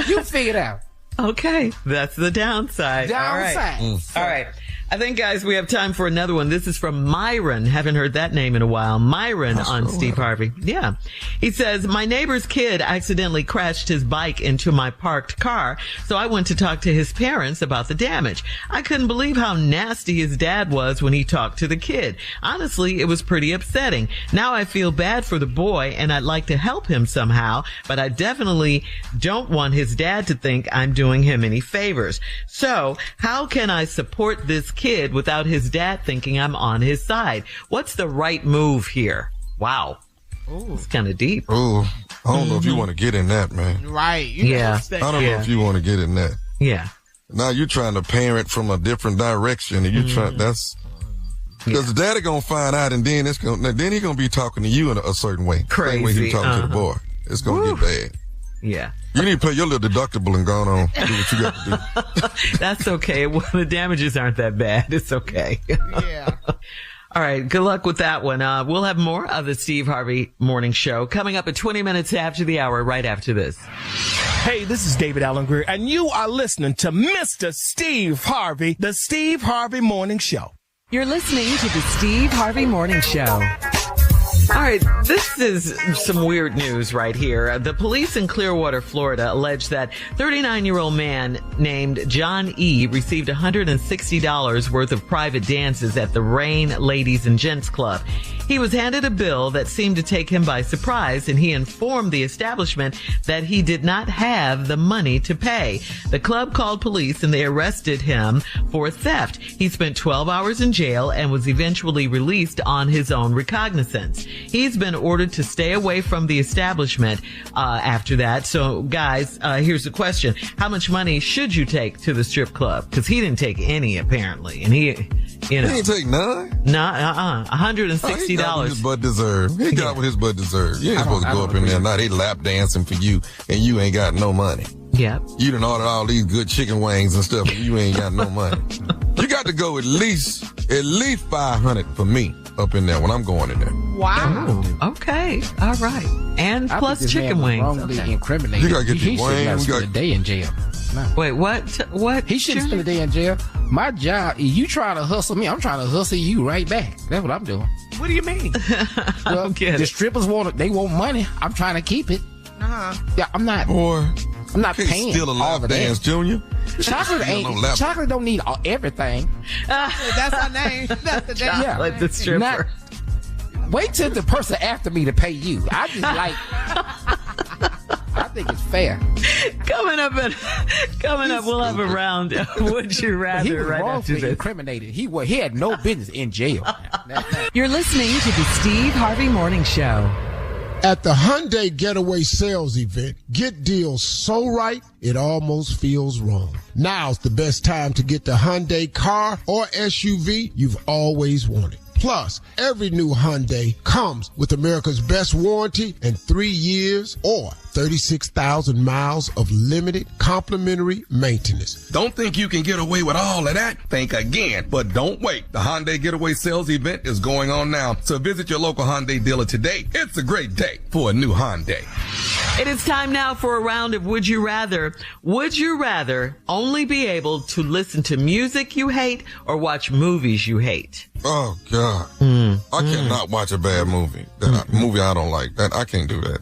You figure it out. Okay, that's the downside. All right. I think, guys, we have time for another one. This is from Myron. Haven't heard that name in a while. Myron on Steve Harvey. Yeah. He says, my neighbor's kid accidentally crashed his bike into my parked car, so I went to talk to his parents about the damage. I couldn't believe how nasty his dad was when he talked to the kid. Honestly, it was pretty upsetting. Now I feel bad for the boy, and I'd like to help him somehow, but I definitely don't want his dad to think I'm doing him any favors. So, how can I support this kid without his dad thinking I'm on his side? What's the right move here? Wow. Ooh. It's kind of deep. Oh, I don't know if you want to get in that, man. Right. I don't know if you want to get in that. Yeah. Now you're trying to parent from a different direction, and because the daddy gonna find out, and then then he gonna be talking to you in a certain way. Crazy. Same way he talking to the boy. It's gonna get bad. Yeah. You need to pay your little deductible and go on, do what you got to do. That's okay. Well, the damages aren't that bad. It's okay. Yeah. All right. Good luck with that one. We'll have more of the Steve Harvey Morning Show coming up at 20 minutes after the hour, right after this. Hey, this is David Allen Greer, and you are listening to Mr. Steve Harvey, the Steve Harvey Morning Show. You're listening to the Steve Harvey Morning Show. All right, this is some weird news right here. The police in Clearwater, Florida, allege that 39-year-old man named John E. received $160 worth of private dances at the Rain Ladies and Gents Club. He was handed a bill that seemed to take him by surprise, and he informed the establishment that he did not have the money to pay. The club called police, and they arrested him for theft. He spent 12 hours in jail and was eventually released on his own recognizance. He's been ordered to stay away from the establishment after that. So, guys, here's the question. How much money should you take to the strip club? Because he didn't take any, apparently. And he didn't take none? No, $160. He got what his butt deserved. He got what his butt deserved. You ain't supposed to go up in there. Now they lap dancing for you, and you ain't got no money. Yep. You done ordered all these good chicken wings and stuff, and you ain't got no money. You got to go at least $500 for me up in there when I'm going in there. Wow. Oh, okay. All right. And plus chicken wings. Wrongly incriminated. You got to get your wings. You got a day in jail. No. Wait, what? He shouldn't spend a day in jail. My job, you trying to hustle me, I'm trying to hustle you right back. That's what I'm doing. What do you mean? Well, the strippers want money. I'm trying to keep it. Yeah, I'm not. Boy, I'm not paying. Still a lap dance, Junior. Chocolate don't need everything. That's our name. That's the name. Yeah, the stripper. Wait till the person after me to pay you. I just like. I think it's fair. Coming up, we'll have a round. Would you rather? He was right after this. Incriminated. He had no business in jail. You're listening to the Steve Harvey Morning Show. At the Hyundai Getaway Sales Event, get deals so right, it almost feels wrong. Now's the best time to get the Hyundai car or SUV you've always wanted. Plus, every new Hyundai comes with America's best warranty and 3 years or 36,000 miles of limited complimentary maintenance. Don't think you can get away with all of that? Think again. But don't wait. The Hyundai Getaway Sales event is going on now. So visit your local Hyundai dealer today. It's a great day for a new Hyundai. It is time now for a round of Would You Rather. Would you rather only be able to listen to music you hate or watch movies you hate? Oh, God. I cannot watch a bad movie. Movie I don't like. I can't do that.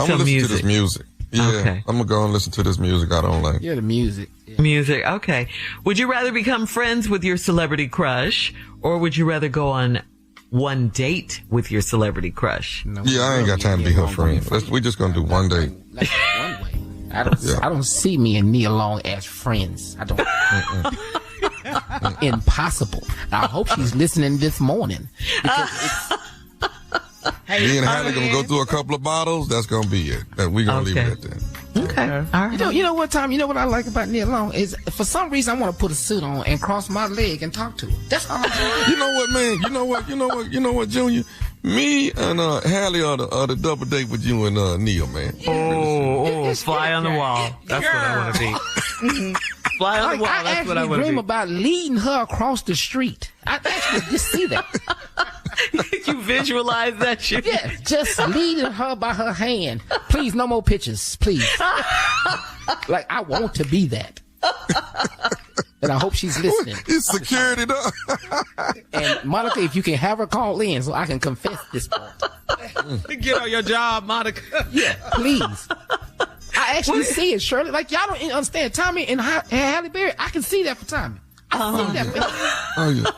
I'm going to listen to this music. Yeah, okay. I'm going to go and listen to this music I don't like. Yeah, the music. Yeah. Music, okay. Would you rather become friends with your celebrity crush, or would you rather go on one date with your celebrity crush? No, I ain't got time to be her friend. We just going to do one date. Like one way. I don't see me and Nia Long as friends. I don't. Impossible. I hope she's listening this morning. Me and Hallie gonna go through a couple of bottles. That's gonna be it. We're gonna leave it at that. Okay. All right. You know what, Tom? You know what I like about Nia Long is for some reason I want to put a suit on and cross my leg and talk to her. That's all I do. You know what, man? You know what, Junior? Me and Hallie are the double date with you and Nia, man. Fly on the wall. That's what I want to be. Fly on the wall. That's what I want to be. I dream about leading her across the street. I actually just see that. You visualize that shit? Yeah, just leading her by her hand. Please, no more pictures, please. Like, I want to be that. And I hope she's listening. It's security, though. And Monica, if you can have her call in so I can confess this part. Get on your job, Monica. Yeah, please. I actually see it, Shirley. Like, y'all don't understand. Tommy and Halle Berry, I can see that for Tommy. I see that for him. Oh, yeah.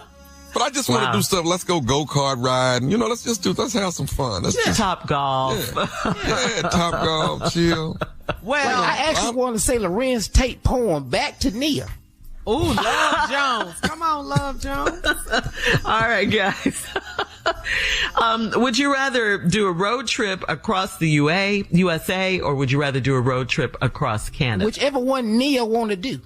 But I just want to do stuff. Let's go go-kart riding. Let's have some fun. Top golf. Yeah, top golf, chill. Well, I actually want to say Lorenz Tate poem back to Nia. Ooh, Love Jones. Come on, Love Jones. All right, guys. Would you rather do a road trip across the USA, or would you rather do a road trip across Canada? Whichever one Nia want to do.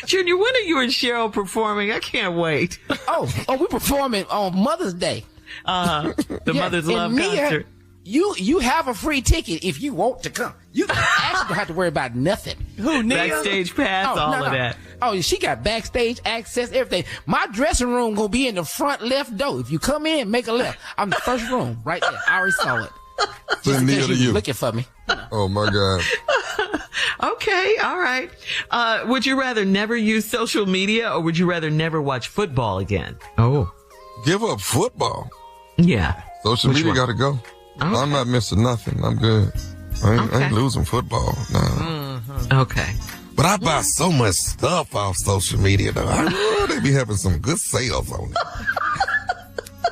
Junior, when are you and Cheryl performing? I can't wait. Oh, we're performing on Mother's Day. The Mother's Love concert. You have a free ticket if you want to come. You actually don't have to worry about nothing. Who, Nia? Backstage pass, of that. Oh, she got backstage access, everything. My dressing room gonna be in the front left door. If you come in, make a left. I'm the first room right there. I already saw it. Just in case you looking for me. Oh my God. Okay, all right. Would you rather never use social media, or would you rather never watch football again? Oh. Give up football. Yeah. Social media got to go. Okay. I'm not missing nothing. I'm good. I ain't losing football. No. Mm-hmm. Okay. But I buy so much stuff off social media, though. They be having some good sales on it.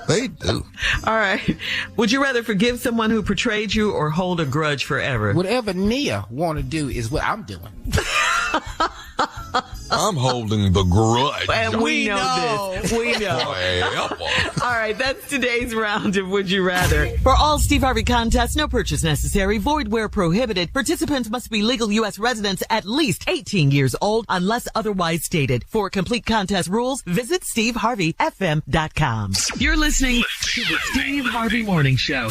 They do. All right. Would you rather forgive someone who betrayed you or hold a grudge forever? Whatever Nia want to do is what I'm doing. I'm holding the grudge. And we know this. We know. All right. That's today's round of Would You Rather. For all Steve Harvey contests, no purchase necessary, void where prohibited. Participants must be legal U.S. residents at least 18 years old unless otherwise stated. For complete contest rules, visit SteveHarveyFM.com. You're listening to the Steve Harvey Morning Show.